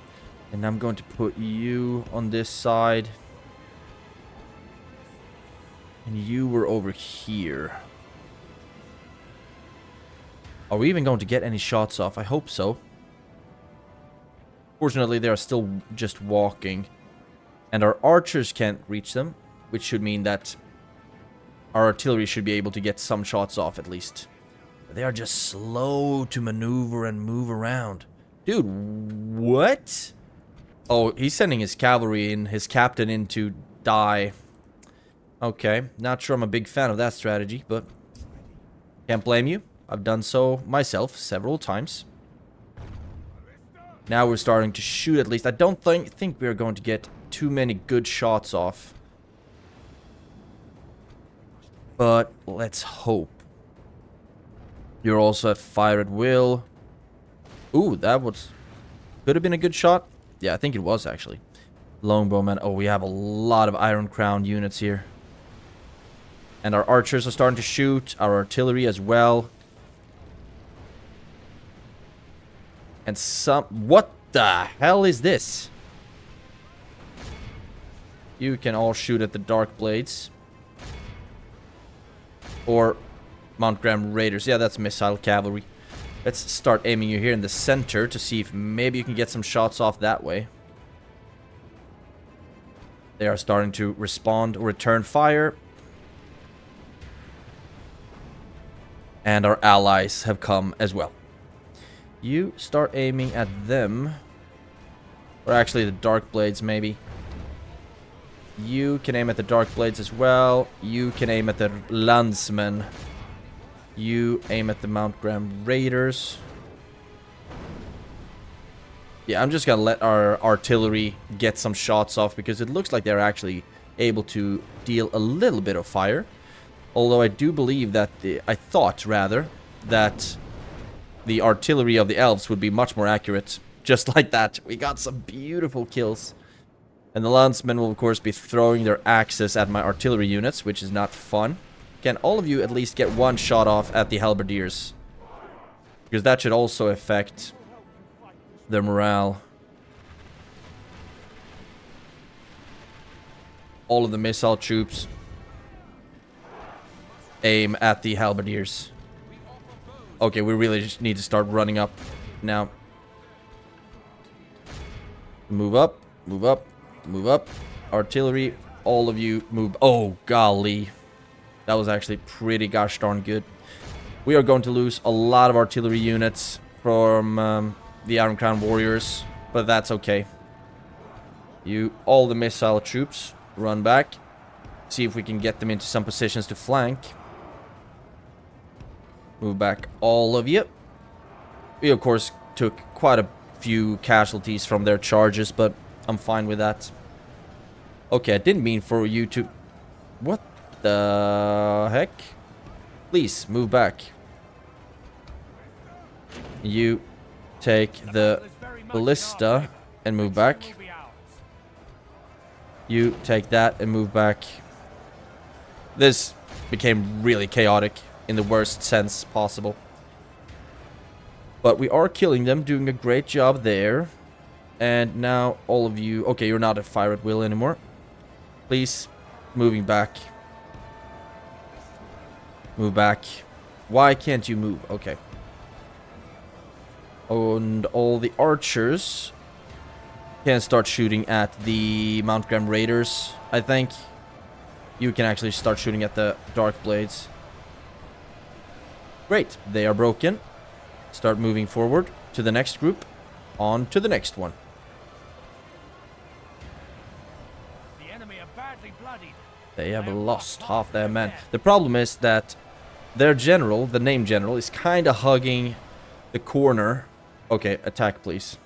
And I'm going to put you on this side. And you were over here. Are we even going to get any shots off? I hope so. Fortunately, they are still just walking. And our archers can't reach them, which should mean that our artillery should be able to get some shots off at least. But they are just slow to maneuver and move around. Dude, what? Oh, he's sending his cavalry in, his captain in to die. Okay, not sure I'm a big fan of that strategy, but can't blame you. I've done so myself several times. Now we're starting to shoot at least. I don't think we're going to get too many good shots off. But let's hope. You're also at fire at will. Ooh, that was... Could have been a good shot. Yeah, I think it was actually. Longbowman. Oh, we have a lot of Iron Crown units here. And our archers are starting to shoot. Our artillery as well. And some... What the hell is this? You can all shoot at the Dark Blades. Or Mount Graham Raiders. Yeah, that's missile cavalry. Let's start aiming you here in the center to see if maybe you can get some shots off that way. They are starting to respond or return fire. And our allies have come as well. You start aiming at them. Or actually the Dark Blades maybe. You can aim at the Dark Blades as well. You can aim at the Landsmen. You aim at the Mount Graham Raiders. Yeah, I'm just gonna let our artillery get some shots off because it looks like they're actually able to deal a little bit of fire. Although I do believe that I thought rather that the artillery of the elves would be much more accurate. Just like that. We got some beautiful kills. And the landsmen will of course be throwing their axes at my artillery units, which is not fun. Can all of you at least get one shot off at the halberdiers? Because that should also affect their morale. All of the missile troops aim at the halberdiers. Okay, we really just need to start running up now. Move up, move up, move up. Artillery, all of you move. Oh, golly. That was actually pretty gosh darn good. We are going to lose a lot of artillery units from the Iron Crown warriors, but that's okay. All the missile troops, run back. See if we can get them into some positions to flank. Move back, all of you. We, of course, took quite a few casualties from their charges, but I'm fine with that. Okay, I didn't mean for you to... What the heck? Please, move back. You take the ballista and move back. You take that and move back. This became really chaotic in the worst sense possible. But we are killing them, doing a great job there. And now all of you... Okay, you're not at fire at will anymore. Please, moving back. Move back. Why can't you move? Okay. And all the archers can start shooting at the Mount Graham Raiders, I think. You can actually start shooting at the Dark Blades. Great. They are broken. Start moving forward to the next group. On to the next one.
The enemy are badly bloodied.
They have lost half their men. The problem is that their general, the name general, is kind of hugging the corner. Okay, attack please.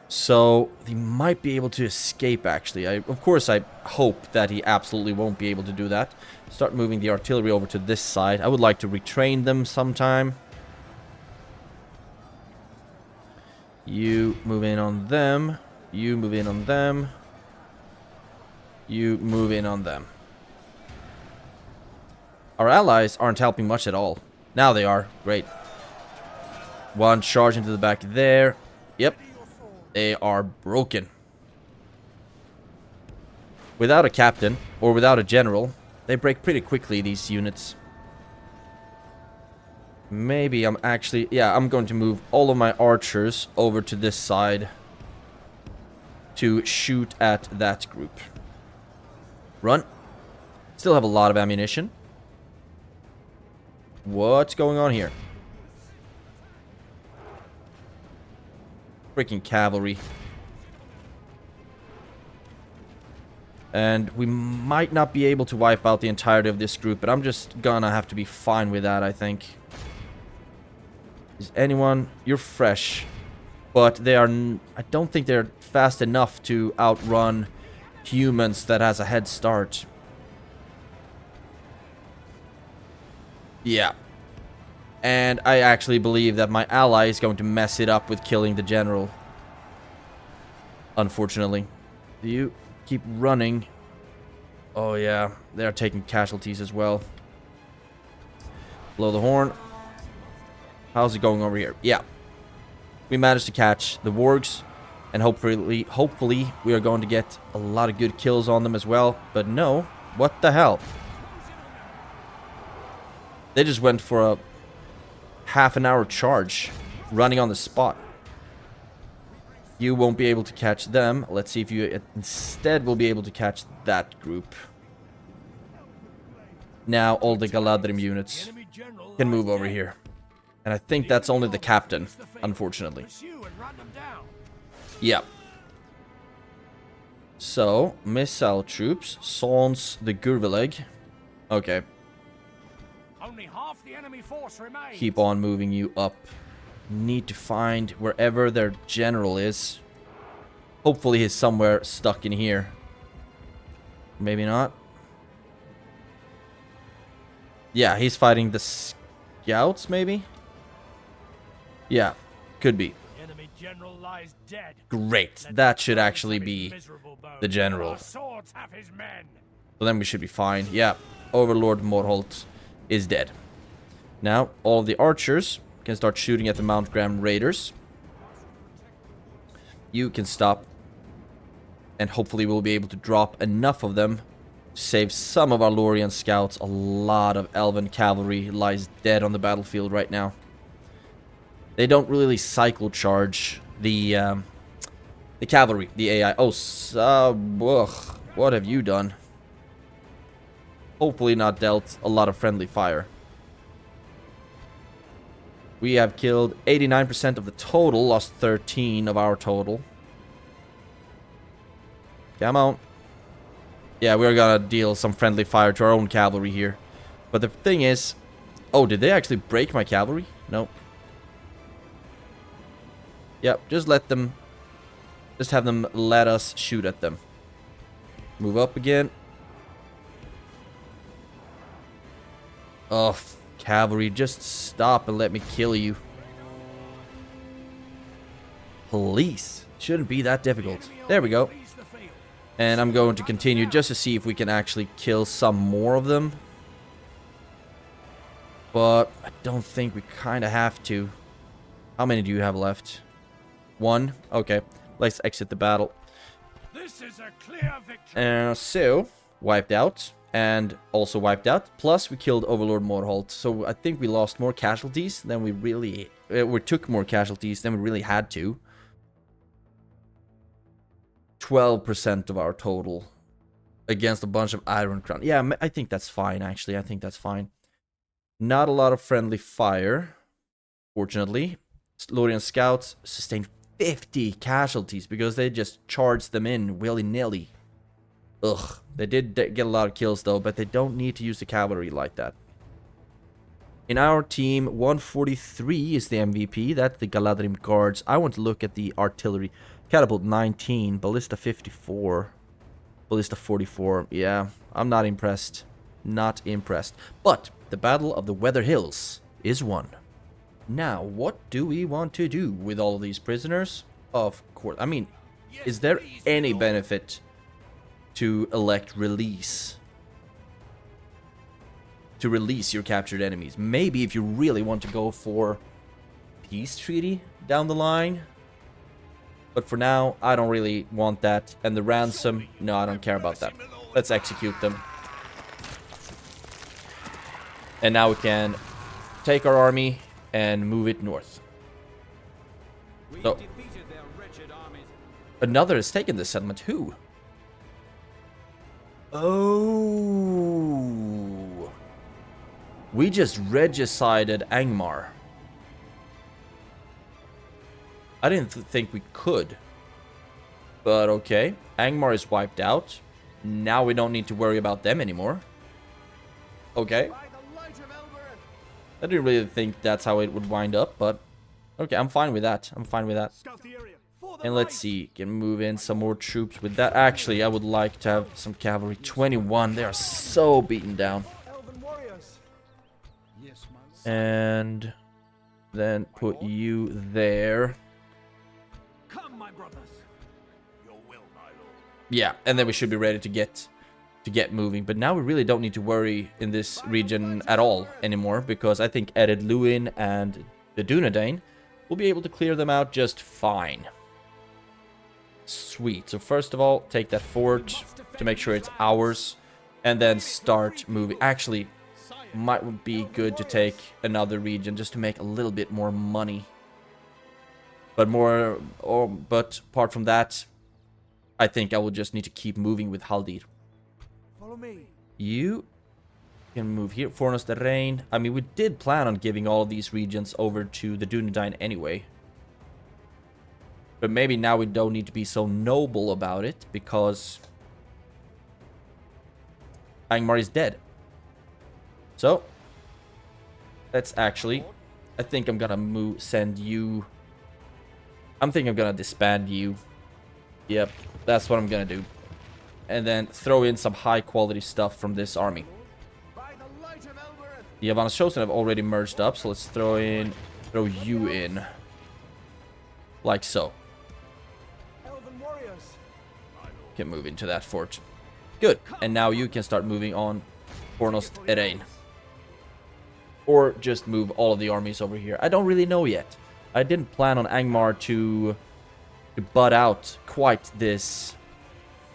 So, he might be able to escape actually. Of course, I hope that he absolutely won't be able to do that. Start moving the artillery over to this side. I would like to retrain them sometime. You move in on them. You move in on them. You move in on them. Our allies aren't helping much at all. Now they are. Great. One charge into the back there. Yep. They are broken. Without a captain, or without a general, they break pretty quickly, these units. Maybe I'm actually... Yeah, I'm going to move all of my archers over to this side to shoot at that group. Run. Still have a lot of ammunition. What's going on here? Freaking cavalry. And we might not be able to wipe out the entirety of this group, but I'm just gonna have to be fine with that, I think. Is anyone... You're fresh. But they are... I don't think they're fast enough to outrun humans that has a head start. Yeah. And I actually believe that my ally is going to mess it up with killing the general. Unfortunately. You keep running. Oh yeah, they're taking casualties as well. Blow the horn. How's it going over here? Yeah. We managed to catch the wargs. And hopefully we are going to get a lot of good kills on them as well. But no. What the hell? They just went for a half-an-hour charge, running on the spot. You won't be able to catch them. Let's see if you instead will be able to catch that group. Now all the Galadhrim units can move over here. And I think that's only the captain, unfortunately. Yeah. So, missile troops, Sans the Gurveleg. Okay.
Only half the enemy force remains.
Keep on moving you up. Need to find wherever their general is. Hopefully he's somewhere stuck in here. Maybe not. Yeah, he's fighting the scouts, maybe? Yeah, could be.
Enemy general lies dead.
Great. That should actually be the general.
Our swords have his men.
So then we should be fine. Yeah, Overlord Morholt is dead. Now, all of the archers can start shooting at the Mount Graham Raiders. You can stop. And hopefully we'll be able to drop enough of them to save some of our Lórien scouts. A lot of Elven cavalry lies dead on the battlefield right now. They don't really cycle charge the cavalry, the AI. Oh, what have you done? Hopefully not dealt a lot of friendly fire. We have killed 89% of the total, lost 13 of our total. Come on. Yeah, we're gonna deal some friendly fire to our own cavalry here. But the thing is... Oh, did they actually break my cavalry? Nope. Yep, just let them... Just have them let us shoot at them. Move up again. Oh, cavalry, just stop and let me kill you. Please. Shouldn't be that difficult. There we go. And I'm going to continue just to see if we can actually kill some more of them. But I don't think we kind of have to. How many do you have left? 1. Okay. Let's exit the battle.
This is a clear victory.
So, wiped out. And also wiped out. Plus, we killed Overlord Morholt. So, I think we lost more casualties than we really... we took more casualties than we really had to. 12% of our total. Against a bunch of Iron Crown. Yeah, I think that's fine, actually. I think that's fine. Not a lot of friendly fire. Fortunately. Lórien scouts sustained 50 casualties because they just charged them in willy-nilly. Ugh. They did get a lot of kills though, but they don't need to use the cavalry like that. In our team, 143 is the MVP. That's the Galadhrim guards. I want to look at the artillery. Catapult 19, ballista 54, ballista 44. Yeah, I'm not impressed. Not impressed. But the Battle of the Weather Hills is won. Now, what do we want to do with all of these prisoners? Of course. I mean, is there any benefit to elect release? To release your captured enemies? Maybe if you really want to go for peace treaty down the line. But for now, I don't really want that. And the ransom, no, I don't care about that. Let's execute them. And now we can take our army and move it north. So, another has taken this settlement. Who? Oh. We just regicided Angmar. I didn't think we could. But okay. Angmar is wiped out. Now we don't need to worry about them anymore. Okay. I didn't really think that's how it would wind up, but okay, I'm fine with that. I'm fine with that. And let's see, can move in some more troops with that. Actually, I would like to have some cavalry. 21, they are so beaten down. And then put you there.
Come, my brothers. Your will, my lord.
Yeah, and then we should be ready to get moving. But now we really don't need to worry in this region at all anymore, because I think Ered Luin and the Dunedain will be able to clear them out just fine. Sweet. So first of all, take that fort to make sure it's ours, and then start moving. Actually, might be good to take another region just to make a little bit more money. But apart from that, I think I will just need to keep moving with Haldir.
Follow me.
You can move here. Fornos the Rain. I mean, we did plan on giving all of these regions over to the Dunedain anyway. But maybe now we don't need to be so noble about it, because Angmar is dead. So, let's actually... I think I'm gonna send you... I'm thinking I'm gonna disband you. Yep, that's what I'm gonna do. And then throw in some high quality stuff from this army. The Yavanna's Chosen have already merged up, so let's throw you in. Like so. Can move into that fort. Good. And now you can start moving on Fornos Erein. Or just move all of the armies over here. I don't really know yet. I didn't plan on Angmar to butt out quite this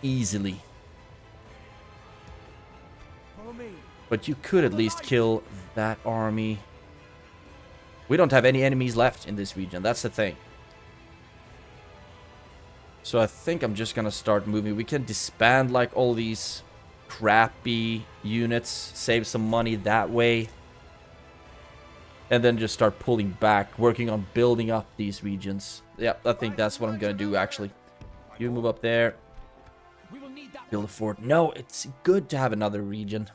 easily. But you could at least kill that army. We don't have any enemies left in this region. That's the thing. So I think I'm just gonna start moving. We can disband like all these crappy units. Save some money that way. And then just start pulling back. Working on building up these regions. Yeah, I think that's what I'm gonna do actually. You move up there. Build a fort. No, it's good to have another region.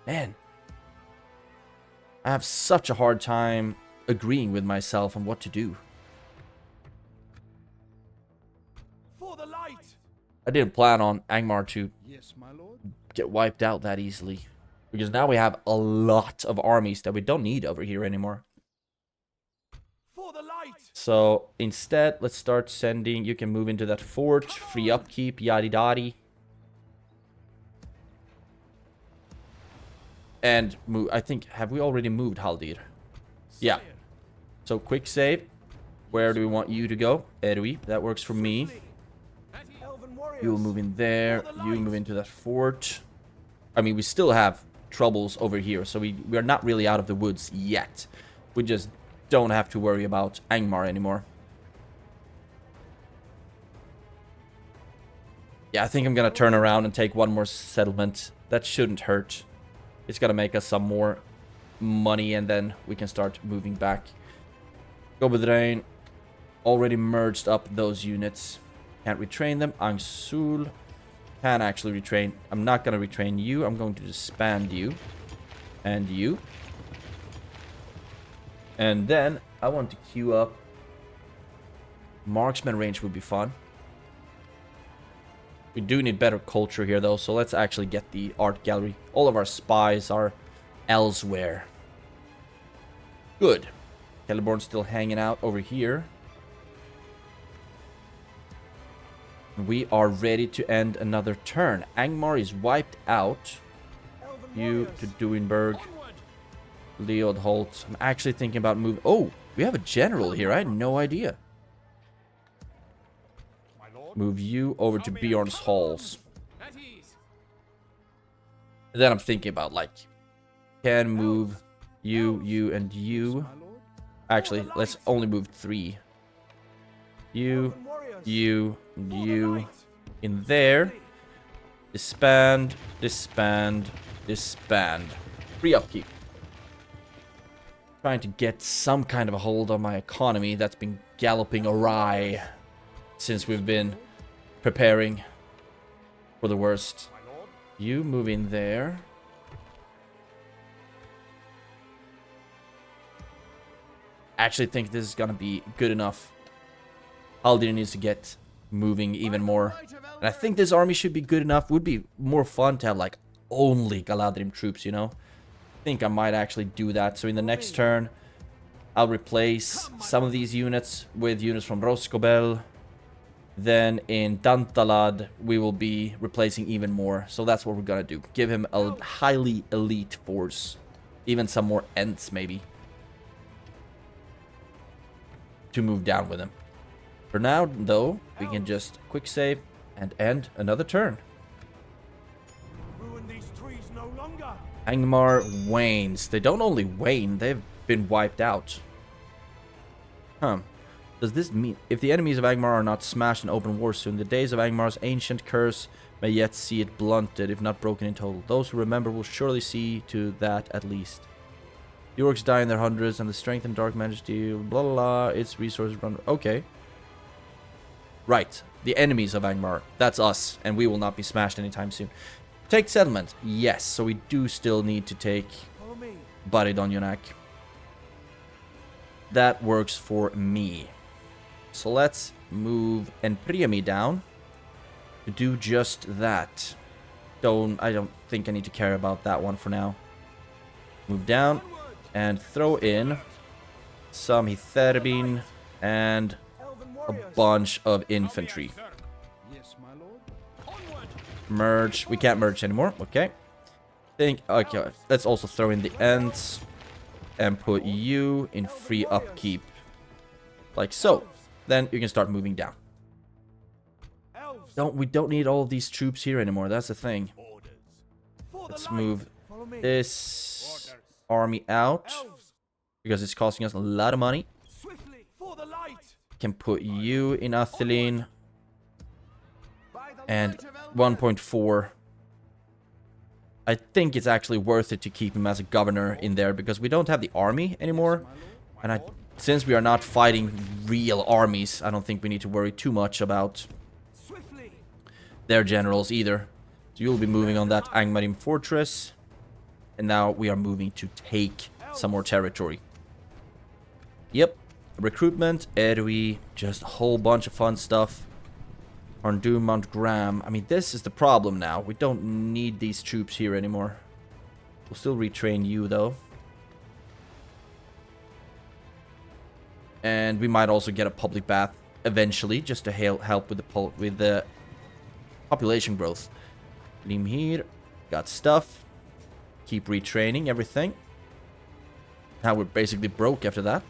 Man. I have such a hard time agreeing with myself on what to do.
For the light.
I didn't plan on Angmar to
Yes, my lord.
get wiped out that easily. Because now we have a lot of armies that we don't need over here anymore.
For the light.
So instead, let's start sending... You can move into that fort. Free upkeep. Yadi-dadi. And move... I think... Have we already moved Haldir? Yeah. So quick save. Where do we want you to go? Edwy, that works for me. You will move in there. You move into that fort. I mean, we still have troubles over here, so we are not really out of the woods yet. We just don't have to worry about Angmar anymore. Yeah, I think I'm gonna turn around and take one more settlement. That shouldn't hurt. It's gonna make us some more money, and then we can start moving back. Galadriel already merged up those units. Can't retrain them. Angsul can actually retrain. I'm not gonna retrain you. I'm going to disband you. And you. And then I want to queue up. Marksman range would be fun. We do need better culture here, though, so let's actually get the art gallery. All of our spies are elsewhere. Good. Celeborn's still hanging out over here. We are ready to end another turn. Angmar is wiped out. You to Duinberg. Leodholt. I'm actually thinking about moving. Oh, we have a general here. I had no idea. Move you over to Bjorn's halls. And then I'm thinking about, like, can move you, you, and you. Actually, let's only move 3. You, you, and you. In there. Disband, disband, disband. Free upkeep. Trying to get some kind of a hold on my economy that's been galloping awry since we've been preparing for the worst. You move in there. Actually think this is gonna be good enough. Haldir needs to get moving even more. And I think this army should be good enough. Would be more fun to have, like, only Galadhrim troops, you know? I think I might actually do that. So in the next turn, I'll replace some of these units with units from Roscobel. Then in Dantalad, we will be replacing even more. So that's what we're gonna do. Give him a highly elite force. Even some more Ents, maybe. To move down with him. For now, though, we can just quick save and end another turn. Angmar wanes. They don't only wane, they've been wiped out. Huh. Does this mean if the enemies of Angmar are not smashed in open war soon, the days of Angmar's ancient curse may yet see it blunted, if not broken in total? Those who remember will surely see to that at least. The orcs die in their hundreds, and the strength and dark majesty, blah blah blah, its resources run. Okay. Right. The enemies of Angmar. That's us, and we will not be smashed anytime soon. Take settlement. Yes, so we do still need to take Baridonionak. That works for me. So let's move Enpriami down to do just that. I don't think I need to care about that one for now. Move down and throw in some Hitherbin and a bunch of infantry. Merge. We can't merge anymore. Okay. Okay. Let's also throw in the Ents and put you in free upkeep, like so. Then you can start moving down. We don't need all of these troops here anymore. That's the thing. Let's move this army out because it's costing us a lot of money. Can put you in Athelin and 1.4. I think it's actually worth it to keep him as a governor in there because we don't have the army anymore, and since we are not fighting real armies, I don't think we need to worry too much about their generals either. So you'll be moving on that Angmarim fortress, and now we are moving to take some more territory. Yep, recruitment, Edwy, just a whole bunch of fun stuff. Khazad-dûm, Mount Graham. I mean, this is the problem now. We don't need these troops here anymore. We'll still retrain you, though. And we might also get a public bath eventually, just to help with the population growth. Lim here. Got stuff. Keep retraining everything. Now we're basically broke after that.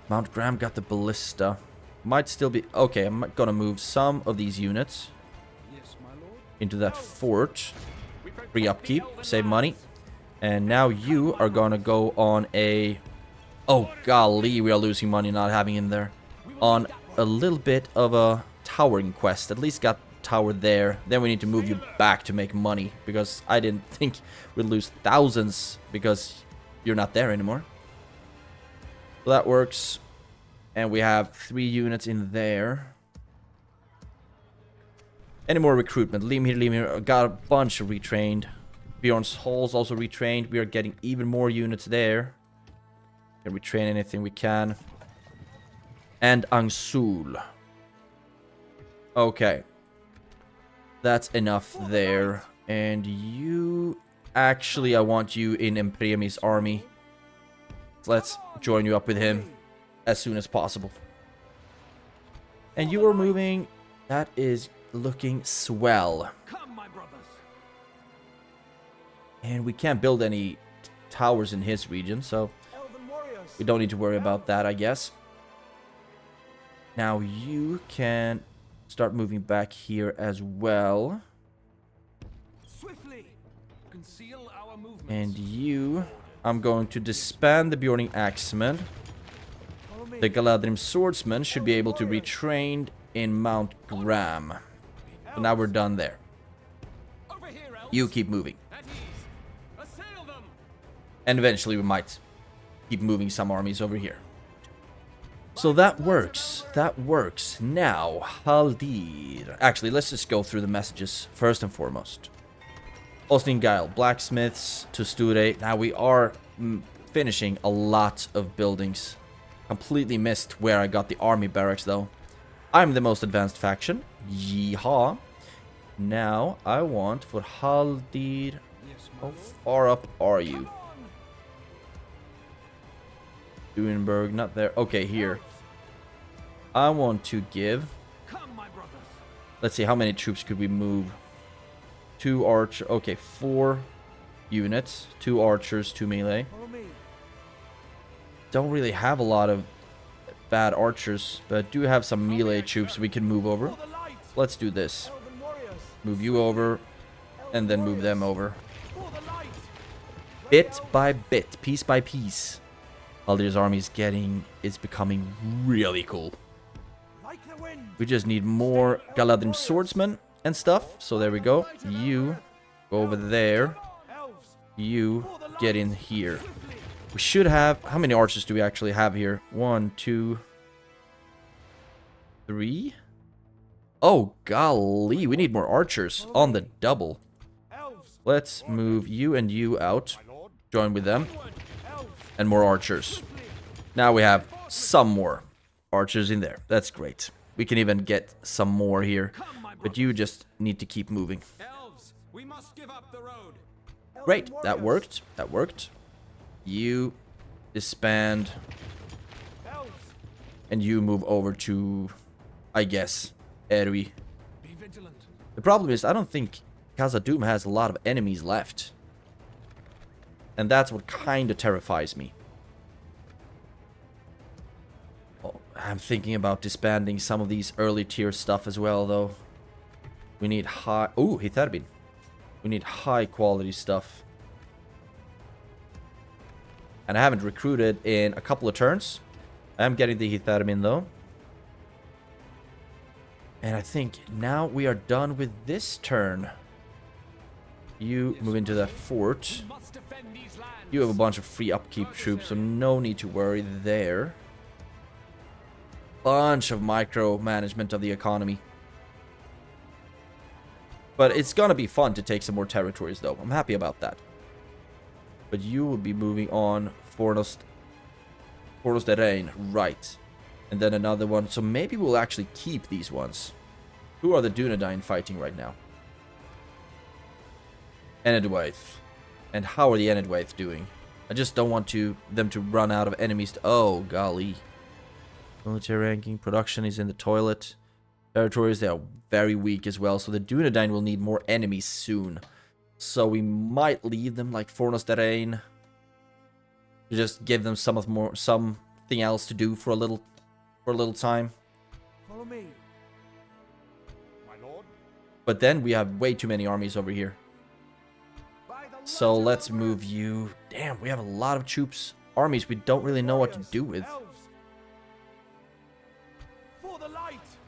Mount Graham got the ballista. Might still be... Okay, I'm gonna move some of these units into that fort. Free upkeep, save money. And now you are gonna go on a... Oh, golly, we are losing money not having him there. On a little bit of a towering quest. At least got tower there. Then we need to move you back to make money. Because I didn't think we'd lose thousands because you're not there anymore. So that works. And we have 3 units in there. Any more recruitment? Leave me here, leave me here. Got a bunch of retrained. Bjorn's Hall's also retrained. We are getting even more units there. Can retrain anything we can. And Angsul. Okay. That's enough there. And you... Actually, I want you in Empremi's army. Let's join you up with him as soon as possible. And you are moving. That is looking swell.
Come, my brothers.
And we can't build any towers in his region, so we don't need to worry about that, I guess. Now you can start moving back here as well.
Swiftly conceal our movements.
And you, I'm going to disband the Bjorning Axemen. The Galadhrim Swordsmen should be able to retrain in Mount Graham. So now we're done there.
Over here, Elves.
You keep moving.
At ease. Assail them.
And eventually we might keep moving some armies over here. So that works. That works. Now, Haldir. Actually, let's just go through the messages first and foremost. Osningail, blacksmiths to Sture. Now we are finishing a lot of buildings. Completely missed where I got the army barracks though. I'm the most advanced faction. Yeehaw. Now I want for Haldir. How far up are you? Duenberg, not there. Okay, here. I want to give...
Come, my brothers.
Let's see, how many troops could we move? 2 archers. Okay, 4 units. 2 archers, 2 melee.
Follow me.
Don't really have a lot of bad archers, but do have some melee troops we can move over.
For the light.
Let's do this.
Elven warriors.
Move you over, and then move them over.
For the light.
Bit by bit, piece by piece. Haldir's army is becoming really cool.
Like the wind.
We just need more Galadhrim swordsmen and stuff. So there we go. You go over there.
Elves.
You get in here. We should have... How many archers do we actually have here? 1, 2, 3. Oh, golly. We need more archers on the double.
Elves.
Let's move you and you out.
My lord.
Join with them.
Elves.
And more archers. Now we have some more archers in there. That's great. We can even get some more here. But you just need to keep moving.
Elves. We must give up the road.
Great. That worked. That worked. You disband.
Elves.
And you move over to, I guess, Erwi.
Be vigilant.
The problem is, I don't think Khazad-dûm has a lot of enemies left. And that's what kind of terrifies me. Oh, I'm thinking about disbanding some of these early tier stuff as well, though. We need high... Ooh, Hitharbin. We need high quality stuff. And I haven't recruited in a couple of turns. I am getting the Hitharbin, though. And I think now we are done with this turn. You move into that fort.
We must defend these lands.
You have a bunch of free upkeep troops, so no need to worry there. Bunch of micromanagement of the economy. But it's gonna be fun to take some more territories, though. I'm happy about that. But you will be moving on Fornos de Rein, right. And then another one. So maybe we'll actually keep these ones. Who are the Dunedain fighting right now? Enedwaith. And how are the Enedwaith doing? I just don't want them to run out of enemies. Oh, golly. Military ranking. Production is in the toilet. Territories, they are very weak as well. So the Dunedain will need more enemies soon. So we something something else to do for a little time.
Follow me. My lord.
But then we have way too many armies over here. So let's move you. Damn, we have a lot of troops. Armies we don't really know what to do with.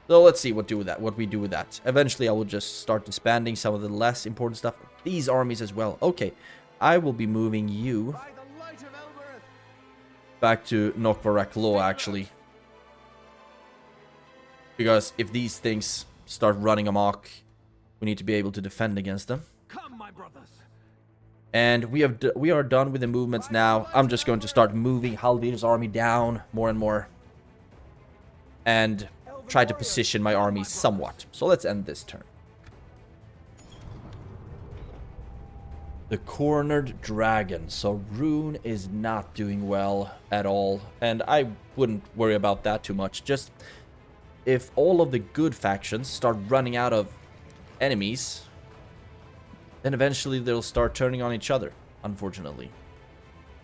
So let's see what we do with that. Eventually I will just start disbanding some of the less important stuff. These armies as well. Okay. I will be moving you back to Lothlórien actually. Because if these things start running amok, we need to be able to defend against them.
Come, my brothers.
And we are done with the movements now. I'm just going to start moving Haldir's army down more and more. And try to position my army somewhat. So let's end this turn. The Cornered Dragon. So Rune is not doing well at all. And I wouldn't worry about that too much. Just if all of the good factions start running out of enemies, then eventually they'll start turning on each other, unfortunately.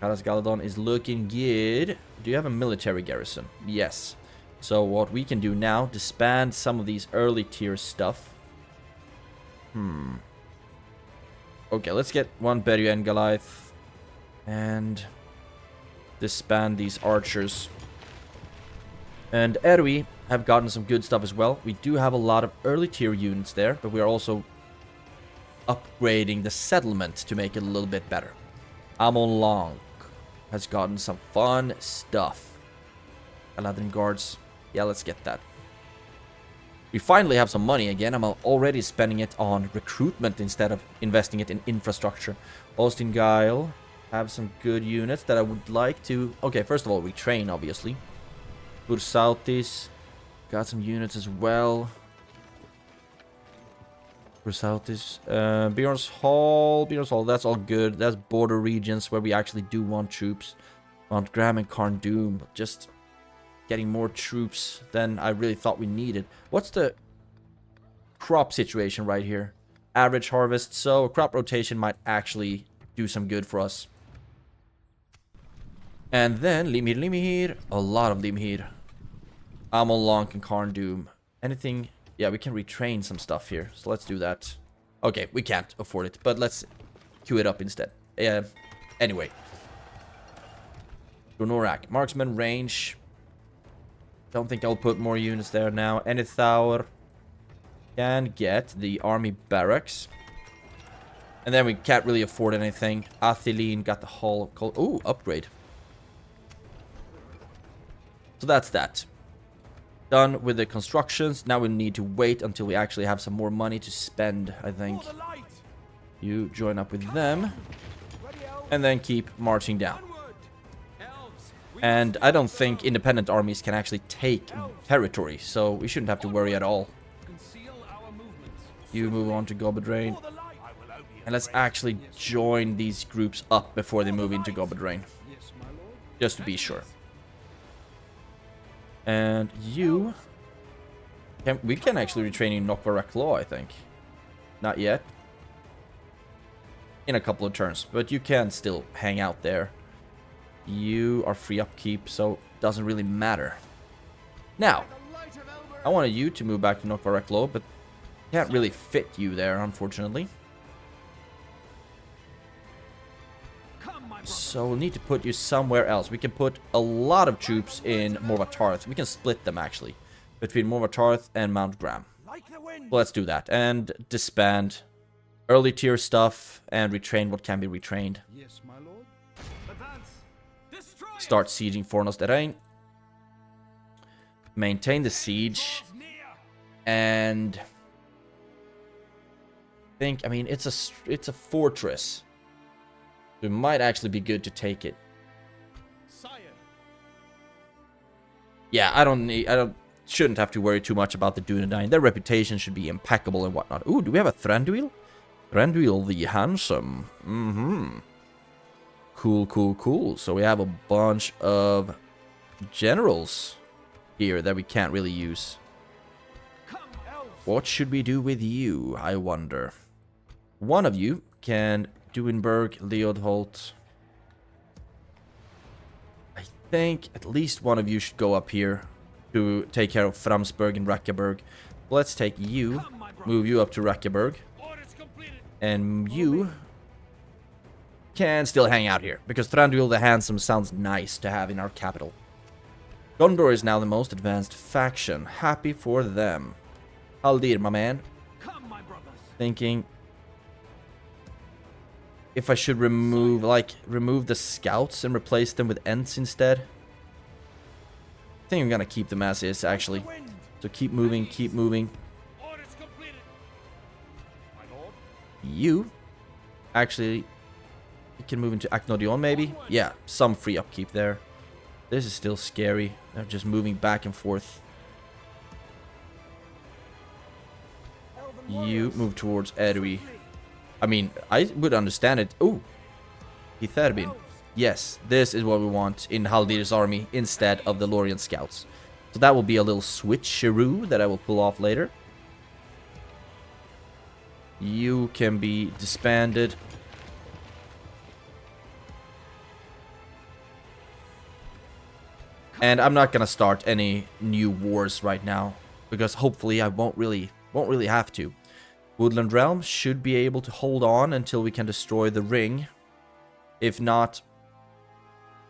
Galadhrim is looking good. Do you have a military garrison? Yes. So what we can do now, disband some of these early tier stuff. Okay, let's get one Berry and Goliath. And disband these archers. And Erwi have gotten some good stuff as well. We do have a lot of early tier units there, but we are also upgrading the settlement to make it a little bit better. Mallorn has gotten some fun stuff. Galadhrim guards. Yeah, let's get that. We finally have some money again. I'm already spending it on recruitment instead of investing it in infrastructure. Austin Guile have some good units that I would like to... Okay, first of all, we train, obviously. Bursautis got some units as well. Bursautis. Bjorn's Hall, that's all good. That's border regions where we actually do want troops. Want Graham and Khazad-dûm, just getting more troops than I really thought we needed. What's the crop situation right here? Average harvest, so crop rotation might actually do some good for us. And then Limir, a lot of Limir. Mallorn and Khazad-dûm. Anything? Yeah, we can retrain some stuff here, so let's do that. Okay, we can't afford it, but let's queue it up instead. Anyway. Donorak, marksman range. Don't think I'll put more units there now. Enithaur can get the army barracks. And then we can't really afford anything. Atheline got the hull. Ooh, upgrade. So that's that. Done with the constructions. Now we need to wait until we actually have some more money to spend, I think. You join up with them. And then keep marching down. And I don't think independent armies can actually take territory, so we shouldn't have to worry at all. You move on to Galadriel. And let's actually join these groups up before they move into Galadriel. Just to be sure. And you... we can actually retrain in Lothlórien, I think. Not yet. In a couple of turns, but you can still hang out there. You are free upkeep, so it doesn't really matter. Now, I wanted you to move back to Lothlórien, but can't really fit you there, unfortunately. So we'll need to put you somewhere else. We can put a lot of troops in Morvatarth. We can split them, actually, between Morvatarth and Mount Graham. Well, let's do that. And disband early tier stuff and retrain what can be retrained.
Yes, my lord.
Start sieging Fornos Terrain. Maintain the siege. And I mean, it's a fortress. It might actually be good to take it. Yeah, shouldn't have to worry too much about the Dunedain. Their reputation should be impeccable and whatnot. Ooh, do we have a Thranduil? Thranduil the Handsome. Cool. So we have a bunch of generals here that we can't really use. What should we do with you, I wonder? One of you can... Duinberg, Leodholt. I think at least one of you should go up here to take care of Framsburg and Rakkaberg. Let's take you, move you up to Rakkaberg, and you can still hang out here, because Thranduil the Handsome sounds nice to have in our capital. Gondor is now the most advanced faction. Happy for them. Haldir, my man. Thinking if I should remove the scouts and replace them with Ents instead. I think I'm gonna keep them as is, actually. So keep moving, keep moving. You actually, you can move into Aknodion maybe? Yeah, some free upkeep there. This is still scary. They're just moving back and forth. You move towards Erui. I mean, I would understand it. Oh, Hitherbin. Yes, this is what we want in Haldir's army instead of the Lórien scouts. So that will be a little switcheroo that I will pull off later. You can be disbanded. And I'm not gonna start any new wars right now, because hopefully I won't really have to. Woodland Realm should be able to hold on until we can destroy the ring. If not,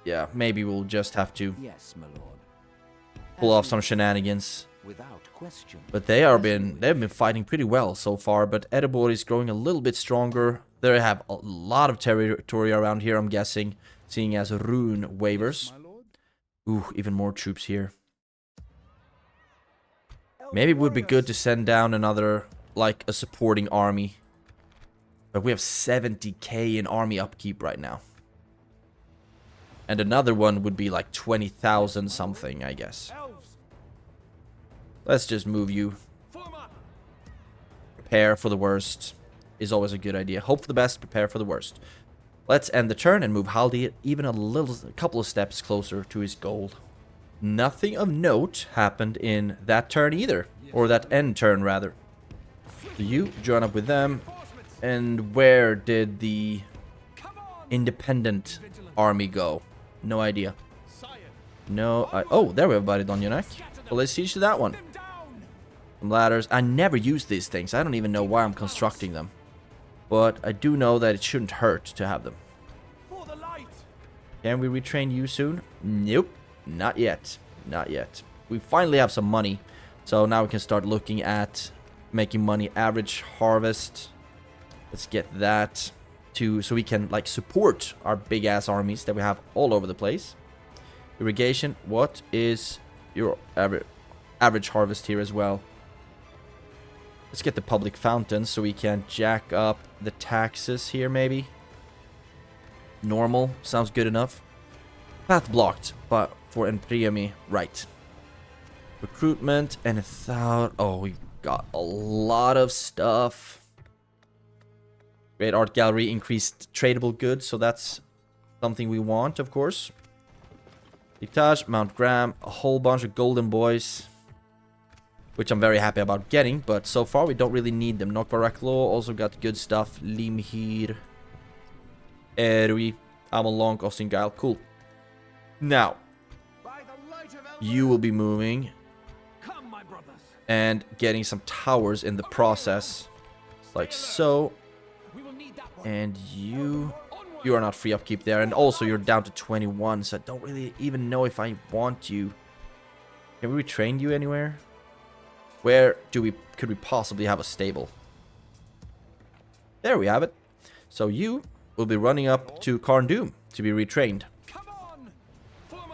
yeah, maybe we'll just have to pull off some shenanigans.
Without question.
But they've been fighting pretty well so far, but Erebor is growing a little bit stronger. They have a lot of territory around here, I'm guessing, seeing as rune waivers. Ooh, even more troops here. Maybe it would be good to send down another, like, a supporting army. But we have 70k in army upkeep right now. And another one would be like 20,000 something, I guess. Let's just move you. Prepare for the worst is always a good idea. Hope for the best, prepare for the worst. Let's end the turn and move Haldir even a couple of steps closer to his goal. Nothing of note happened in that turn either. Or that end turn, rather. So you join up with them. And where did the independent army go? No idea. No, oh, there we have Bari Donyonak. Well, let's siege to that one. Some ladders. I never use these things. I don't even know why I'm constructing them. But I do know that it shouldn't hurt to have them. Can we retrain you soon? Nope. Not yet. Not yet. We finally have some money. So now we can start looking at making money. Average harvest. Let's get that to so we can like support our big ass armies that we have all over the place. Irrigation. What is your average harvest here as well? Let's get the public fountains so we can jack up the taxes here maybe. Normal. Sounds good enough. Path blocked, but for Enpriami, right. Recruitment and a thousand. Oh, we got a lot of stuff. Great Art Gallery, increased tradable goods, so that's something we want, of course. Dictage, Mount Graham, a whole bunch of golden boys, which I'm very happy about getting, but so far we don't really need them. Nokvaraklo also got good stuff. Limhir, Erui, Amalonk, Ostingail, cool. Now, you will be moving and getting some towers in the process, like so. And you are not free upkeep there, and also you're down to 21, so I don't really even know if I want you. Can we retrain you anywhere? Where could we possibly have a stable? There we have it. So you will be running up to Khazad-dûm to be retrained.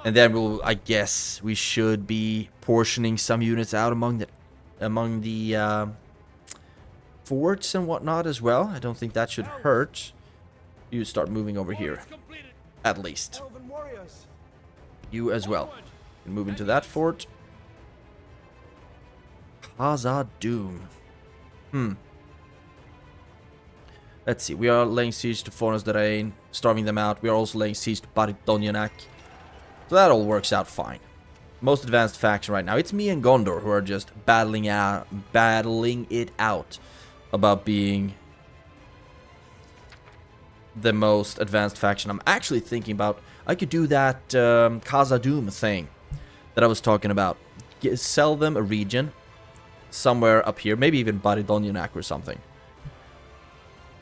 And then I guess we should be portioning some units out among the forts and whatnot as well. I don't think that should hurt. You start moving over here, at least. You as well. You move into that fort. Khazad-dûm. Let's see. We are laying siege to Fornas Darain, starving them out. We are also laying siege to Baridonyanak. So that all works out fine. Most advanced faction right now. It's me and Gondor who are just battling it out about being the most advanced faction. I'm actually thinking about, I could do that Khazad-dûm thing that I was talking about. Sell them a region somewhere up here, maybe even Baridonionak or something,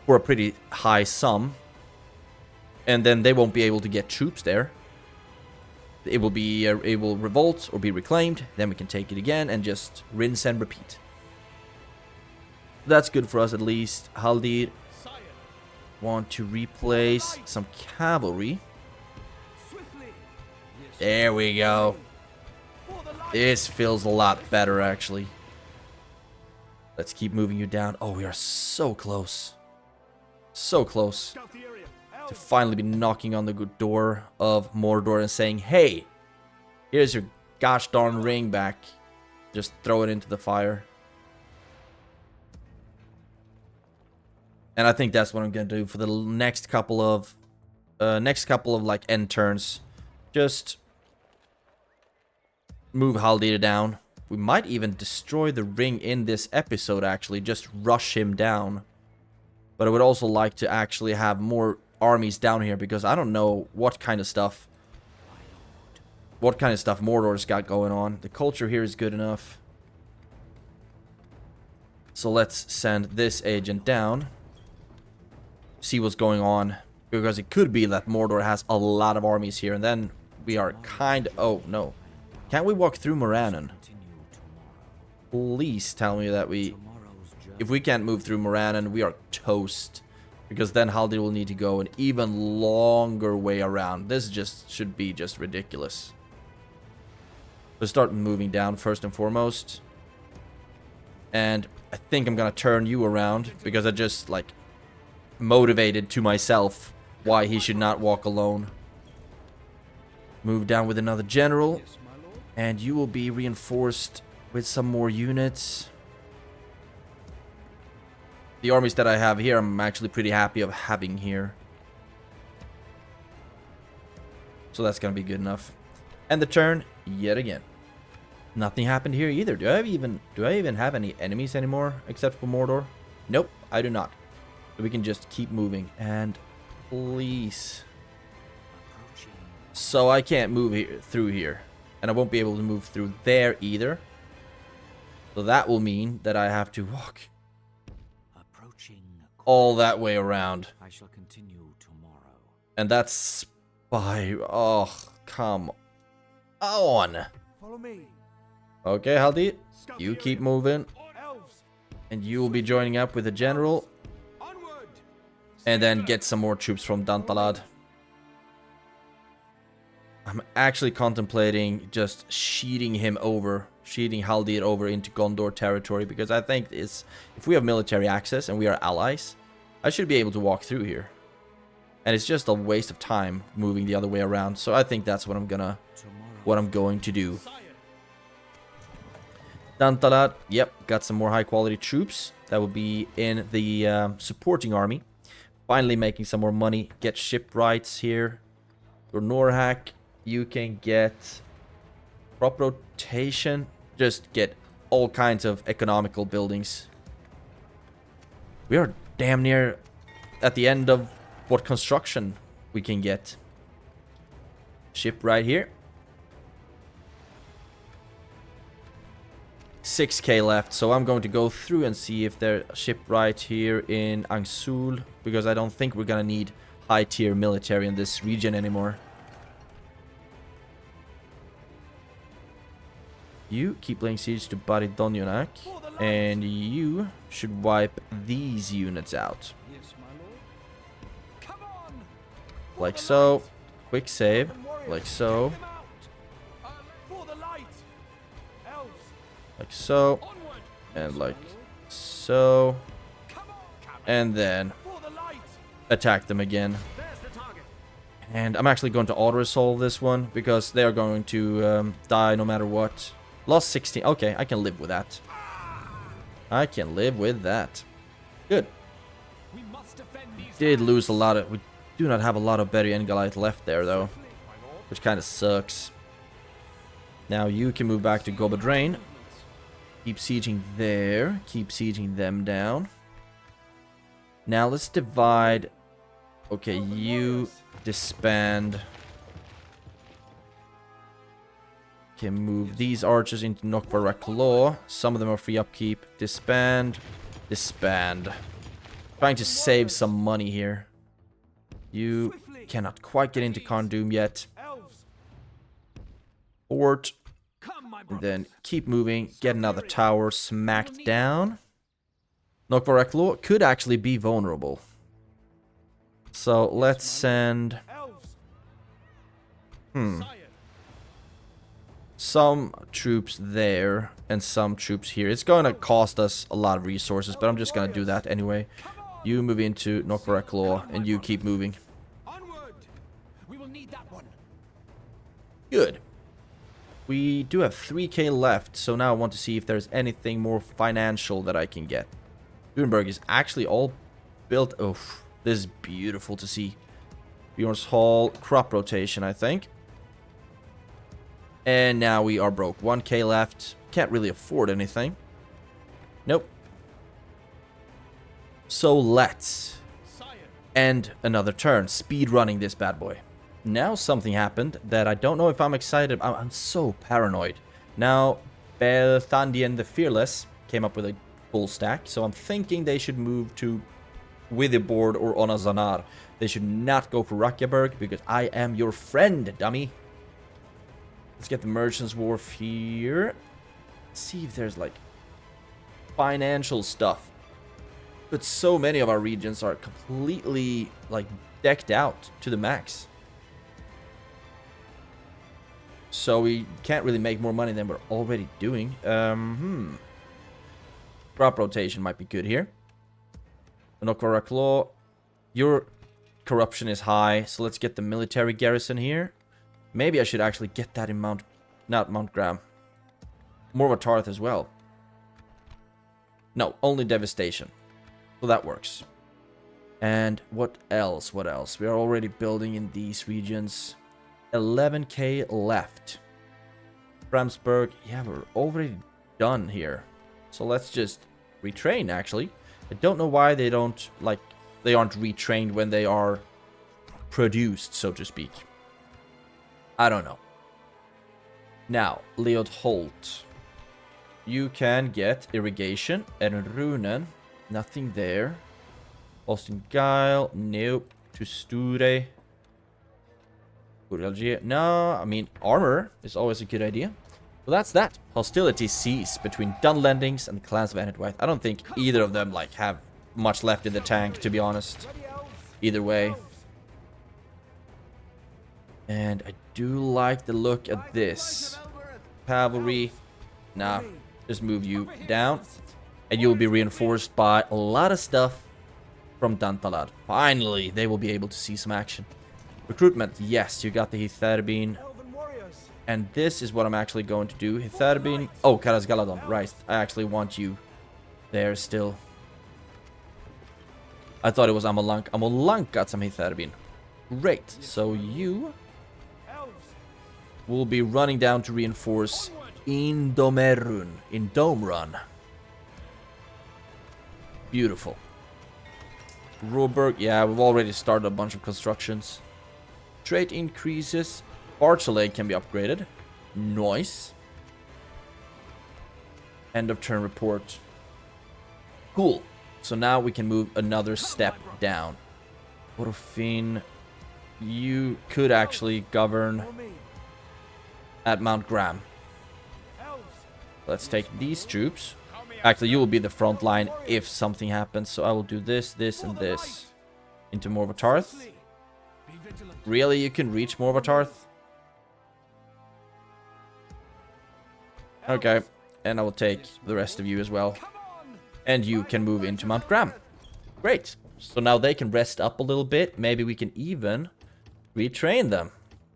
for a pretty high sum, and then they won't be able to get troops there. It will be it will revolt or be reclaimed, then we can take it again and just rinse and repeat. That's good for us at least. Haldir want to replace some cavalry. There we go. This feels a lot better, actually. Let's keep moving you down. Oh, we are so close. So close to finally be knocking on the good door of Mordor and saying, hey, here's your gosh darn ring back. Just throw it into the fire. And I think that's what I'm gonna do for the next couple of like end turns. Just move Haldir down. We might even destroy the ring in this episode, actually. Just rush him down. But I would also like to actually have more armies down here, because I don't know what kind of stuff Mordor's got going on. The culture here is good enough. So let's send this agent down. See what's going on, because it could be that Mordor has a lot of armies here, and then we are kind of... Oh, no. Can't we walk through Morannon? Please tell me that we... If we can't move through Morannon, we are toast. Because then Haldir will need to go an even longer way around. This just should be just ridiculous. Let's start moving down first and foremost. And I think I'm gonna turn you around, because I just, like, motivated to myself why he should not walk alone. Move down with another general. And you will be reinforced with some more units. The armies that I have here, I'm actually pretty happy of having here. So that's gonna be good enough. And the turn, yet again. Nothing happened here either. Do I even have any enemies anymore, except for Mordor? Nope, I do not. So we can just keep moving. And please. So I can't move here, through here. And I won't be able to move through there either. So that will mean that I have to walk all that way around.
I shall continue tomorrow.
And that's by... Oh, come on.
Follow me.
Okay, Haldir, you keep moving.
Elves.
And you will be joining up with the general.
Onward.
And then get some more troops from Dantalad. I'm actually contemplating just sheeting Haldir over into Gondor territory, because I think if we have military access and we are allies, I should be able to walk through here. And it's just a waste of time moving the other way around, so I think that's what I'm going to do. Dantalad, yep, got some more high quality troops that will be in the supporting army. Finally making some more money, get shipwrights here. Your Norhak, you can get crop rotation, just get all kinds of economical buildings. We are damn near at the end of what construction we can get. Ship right here. 6k left, so I'm going to go through and see if there's a ship right here in Angsul, because I don't think we're gonna need high tier military in this region anymore. You keep laying siege to Baridonionak, and you should wipe these units out.
Yes, my lord. Come on.
Like so. Quick save. Like so.
Take them out. For the light. Elves.
Like so.
Onward.
And like so.
Come on.
And then
For the light.
attack them again.
There's the target.
And I'm actually going to auto-resolve this one, because they are going to die no matter what. Lost 16. Okay, I can live with that. I can live with that. Good.
We must defend these
Did lose a lot of... We do not have a lot of Berry and Goliath left there, though. Which kind of sucks. Now you can move back to Galadhrim. Keep sieging there. Keep sieging them down. Now let's divide Okay, you disband. Okay, move these archers into Nokvarak. Some of them are free upkeep. Disband. Disband. Trying to save some money here. You cannot quite get into Khazad-dûm yet. Fort. And then keep moving. Get another tower smacked down. Nokvarak could actually be vulnerable. So let's send... some troops there and some troops here. It's going to cost us a lot of resources, but I'm just going to do that anyway. You move into Nokvarak and you keep moving. Good. We do have 3k left, so now I want to see if there's anything more financial that I can get. Nuremberg is actually all built. Oh, this is beautiful to see. Bjorn's Hall, crop rotation, I think. And now we are broke. 1k left. Can't really afford anything. Nope. So let's end another turn. Speed running this bad boy. Now something happened that I don't know if I'm excited. I'm so paranoid. Now, Belthandian the Fearless came up with a full stack. So I'm thinking they should move to Witherboard or Onazanar. They should not go for Rakyaberg because I am your friend, dummy. Let's get the Merchant's Wharf here. Let's see if there's like financial stuff. But so many of our regions are completely like decked out to the max. So we can't really make more money than we're already doing. Crop rotation might be good here. Nokvarak, your corruption is high, so let's get the military garrison here. Maybe I should actually get that in not Mount Graham. Morvatarth as well. No, only devastation. So that works. And what else? What else? We are already building in these regions. 11k left. Bramsburg, yeah, we're already done here. So let's just retrain, actually. I don't know why they don't, like, they aren't retrained when they are produced, so to speak. I don't know. Now, Leodholt. You can get irrigation. Runen, nothing there. Austin Guile, nope. To Sture. No, I mean, armor is always a good idea. Well, that's that. Hostilities cease between Dunlendings and the clans of Enedwaith. I don't think either of them, like, have much left in the tank, to be honest. Either way. And I do like the look at this. Cavalry. Nah, just move you down. And you'll be reinforced by a lot of stuff from Dantalad. Finally, they will be able to see some action. Recruitment, yes, you got the Hitharbin. And this is what I'm actually going to do. Hitharbin. Oh, Karas Galadon, right. I actually want you there still. I thought it was Amolank. Amolank got some Hitharbin. Great. So you will be running down to reinforce Indomerun. In Domrun. Beautiful. Roberg, yeah, we've already started a bunch of constructions. Trade increases. Archelague can be upgraded. Nice. End of turn report. Cool. So now we can move another step down. Orofin, you could actually govern at Mount Graham. Let's take these troops. Actually, you will be the front line if something happens. So I will do this, this, and this. Into Morvatarth. Really? You can reach Morvatarth? Okay. And I will take the rest of you as well. And you can move into Mount Graham. Great. So now they can rest up a little bit. Maybe we can even retrain them.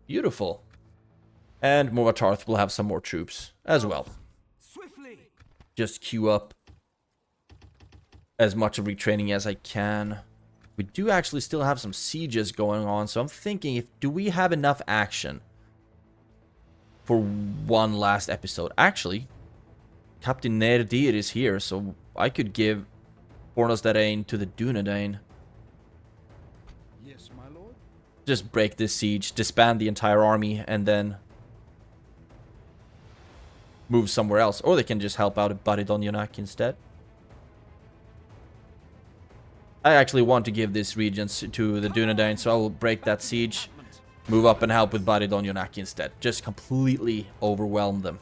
Beautiful. And Morvatarth will have some more troops as well. Just queue up as much of retraining as I can. We do actually still have some sieges going on, so I'm thinking, do we have enough action for one last episode? Actually, Captain Nerdir is here, so I could give Bornos Darain to the Dunedain.
Yes,
just break this siege, disband the entire army, and then move somewhere else. Or they can just help out at Baridonionak instead. I actually want to give this regions to the Dunedain, so I will break that siege, move up and help with Baridonionak instead. Just completely overwhelm them.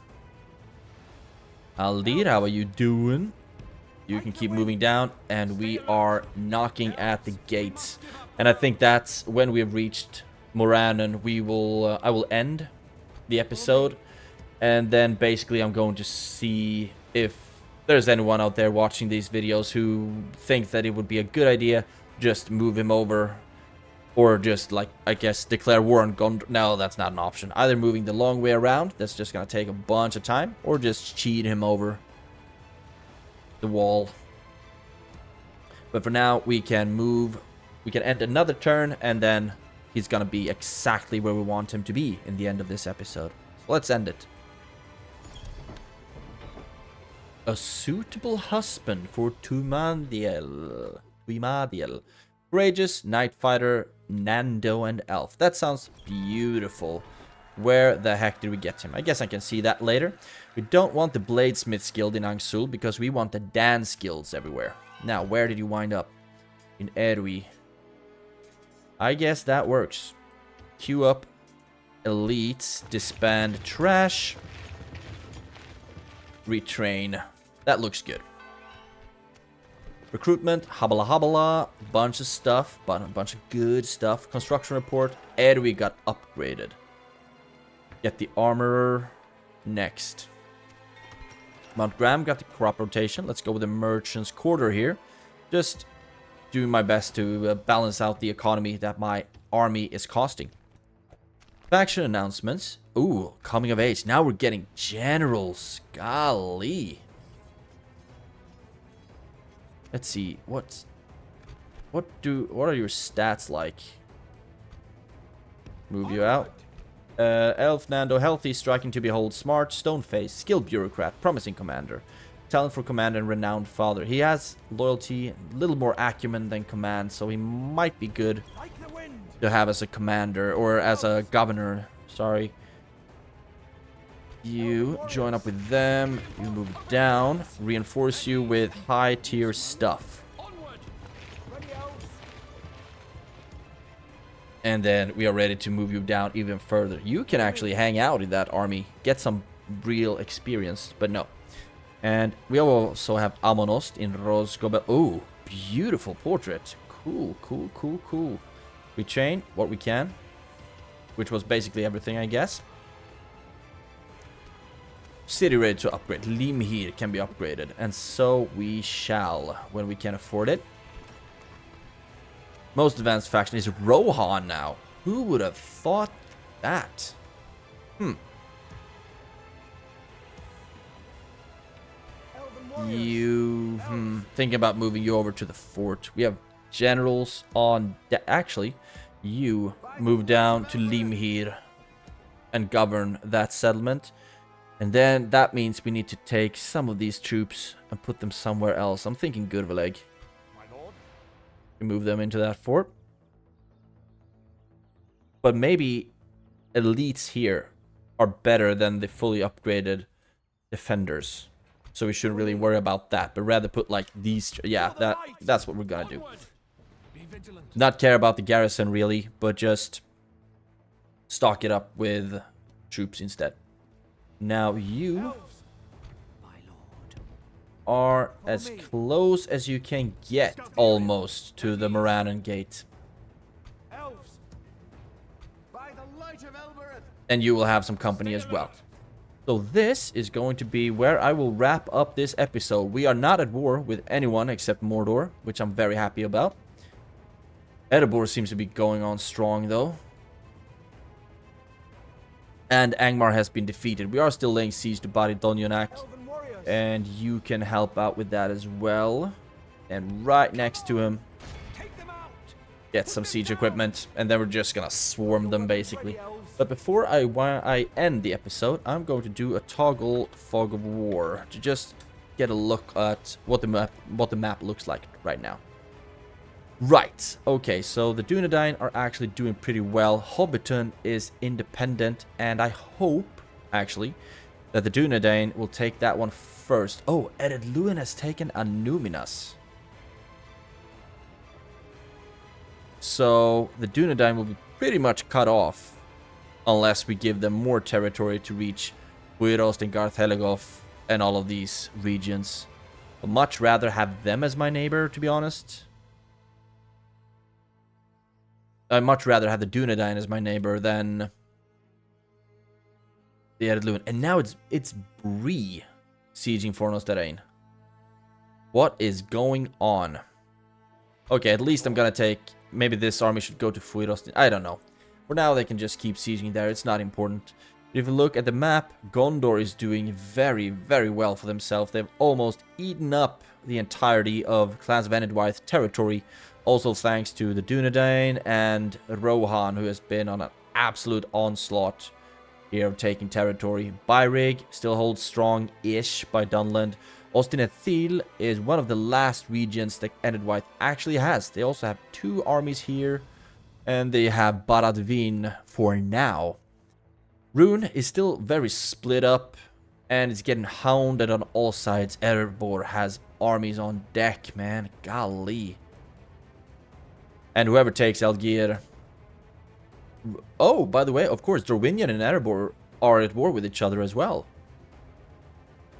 Aldir, how are you doing? You can keep moving down, and we are knocking at the gates. And I think that's when we have reached Morannon. We will, I will end the episode, and then basically I'm going to see if there's anyone out there watching these videos who think that it would be a good idea just move him over, or just, like, I guess, declare war on Gondor. No, that's not an option. Either moving the long way around, that's just gonna take a bunch of time, or just cheat him over the wall. But for now, we can move, we can end another turn, and then he's gonna be exactly where we want him to be in the end of this episode. So let's end it. A suitable husband for Tuimadiel. Courageous knight fighter, Nando and elf. That sounds beautiful. Where the heck did we get him? I guess I can see that later. We don't want the bladesmith guild in Angsul because we want the dance guilds everywhere. Now, where did you wind up? In Erwi. I guess that works. Queue up elites, disband trash, retrain. That looks good. Recruitment, habala habala, bunch of stuff, but a bunch of good stuff. Construction report, Erwi got upgraded. Get the armorer next. Mount Graham got the crop rotation. Let's go with the merchant's quarter here. Just doing my best to balance out the economy that my army is costing. Faction announcements. Ooh, coming of age. Now we're getting generals. Golly. Let's see. What are your stats like? Move you out. Elf Nando, healthy, striking to behold, smart, stone face, skilled bureaucrat, promising commander, talent for command and renowned father. He has loyalty, a little more acumen than command, so he might be good to have as a commander or as a governor. Sorry. You join up with them. You move down. Reinforce you with high tier stuff. And then we are ready to move you down even further. You can actually hang out in that army. Get some real experience. But no. And we also have Amonost in Rosgobel. Oh, beautiful portrait. Cool, cool, cool, cool. We chain what we can. Which was basically everything, I guess. City ready to upgrade. Limhir can be upgraded. And so we shall when we can afford it. Most advanced faction is Rohan now. Who would have thought that? Thinking about moving you over to the fort. We have generals on... Actually, you move down to Limhir and govern that settlement. And then that means we need to take some of these troops and put them somewhere else. I'm thinking Gurvaleg. Move them into that fort. But maybe elites here are better than the fully upgraded defenders. So we shouldn't really worry about that, but rather put like these. Yeah, that's what we're gonna do. Not care about the garrison really, but just stock it up with troops instead. Now you are as close as you can get almost to the Morannon gate. And you will have some company as well. So this is going to be where I will wrap up this episode. We are not at war with anyone except Mordor, which I'm very happy about. Erebor seems to be going on strong though. And Angmar has been defeated. We are still laying siege to Baridonionak. And you can help out with that as well. And right next to him, get some siege equipment. And then we're just gonna swarm them basically. But before I end the episode, I'm going to do a toggle fog of war to just get a look at what the map looks like right now. Right, okay, so the Dunedain are actually doing pretty well. Hobbiton is independent, and I hope, actually, that the Dunedain will take that one first. Oh, Ered Luin has taken a Numinas. So the Dunedain will be pretty much cut off unless we give them more territory to reach Buirost and Garth Heligoth and all of these regions. I'd much rather have them as my neighbor, to be honest. I'd much rather have the Dunedain as my neighbor than the Ered Luin. And now it's Bree sieging Fornos Darain. What is going on? Okay, at least I'm gonna take... Maybe this army should go to Fuirost. I don't know. For now, they can just keep sieging there. It's not important. If you look at the map, Gondor is doing very, very well for themselves. They've almost eaten up the entirety of Clans of Enedwyth territory. Also thanks to the Dunedain and Rohan, who has been on an absolute onslaught here of taking territory. Bairig still holds strong-ish by Dunland. Ostinethil is one of the last regions that Enedwyth actually has. They also have 2 armies here, and they have Barad-dûn for now. Rune is still very split up, and it's getting hounded on all sides. Erebor has armies on deck, man. Golly. And whoever takes Elgir... Oh, by the way, of course, Dorwinion and Erebor are at war with each other as well.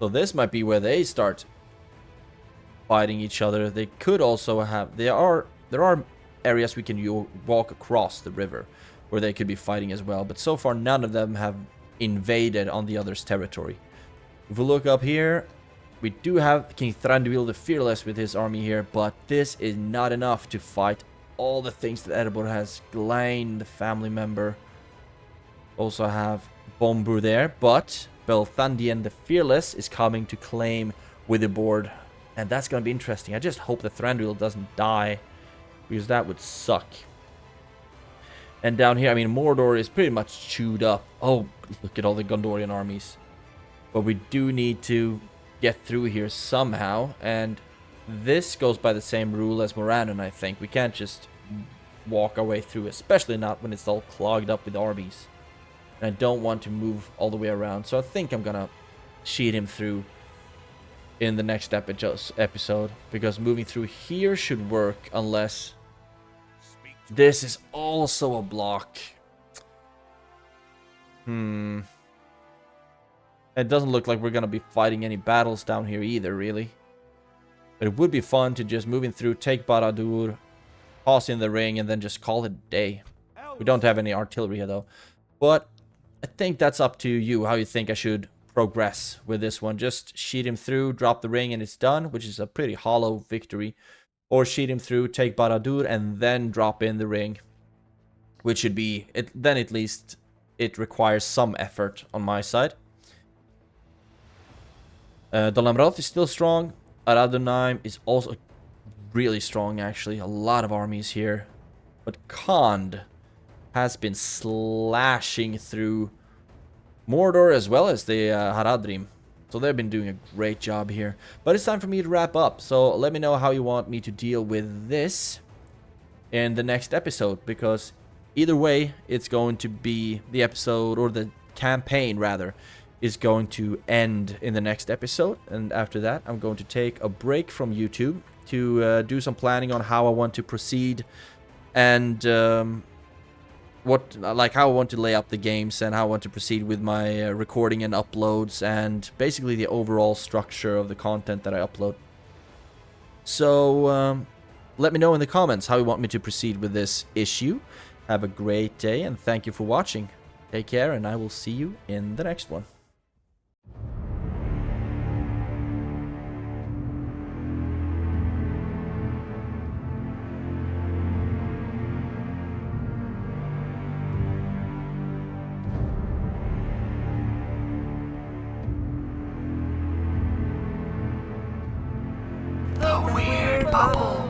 So this might be where they start fighting each other. They could also have... There are areas we can walk across the river where they could be fighting as well. But so far, none of them have invaded on the other's territory. If we look up here, we do have King Thranduil the Fearless with his army here. But this is not enough to fight all the things that Erebor has. Glein, the family member. Also have Bombur there. But Belthandian the Fearless is coming to claim Witherboard. And that's going to be interesting. I just hope that Thranduil doesn't die, because that would suck. And down here, I mean, Mordor is pretty much chewed up. Oh, look at all the Gondorian armies. But we do need to get through here somehow. And this goes by the same rule as Morannon, I think. We can't just walk our way through, especially not when it's all clogged up with armies. And I don't want to move all the way around. So I think I'm going to sheet him through in the next episode. Because moving through here should work, unless... This is also a block. It doesn't look like we're going to be fighting any battles down here either, really. But it would be fun to just moving through, take Barad-dûr, toss in the ring, and then just call it a day. We don't have any artillery here, though. But I think that's up to you, how you think I should progress with this one. Just sheet him through, drop the ring, and it's done, which is a pretty hollow victory. Or sheet him through, take Barad-dûr, and then drop in the ring. Which should be... Then at least it requires some effort on my side. Dol Amroth is still strong. Aradunheim is also really strong, actually. A lot of armies here. But Khand has been slashing through Mordor as well as the Haradrim. So they've been doing a great job here. But it's time for me to wrap up. So let me know how you want me to deal with this in the next episode. Because either way, it's going to be the episode, or the campaign rather, is going to end in the next episode. And after that, I'm going to take a break from YouTube to do some planning on how I want to proceed. And how I want to lay up the games, and how I want to proceed with my recording and uploads, and basically the overall structure of the content that I upload. So let me know in the comments how you want me to proceed with this issue. Have a great day, and thank you for watching. Take care, and I will see you in the next one.
The Weird Bubble.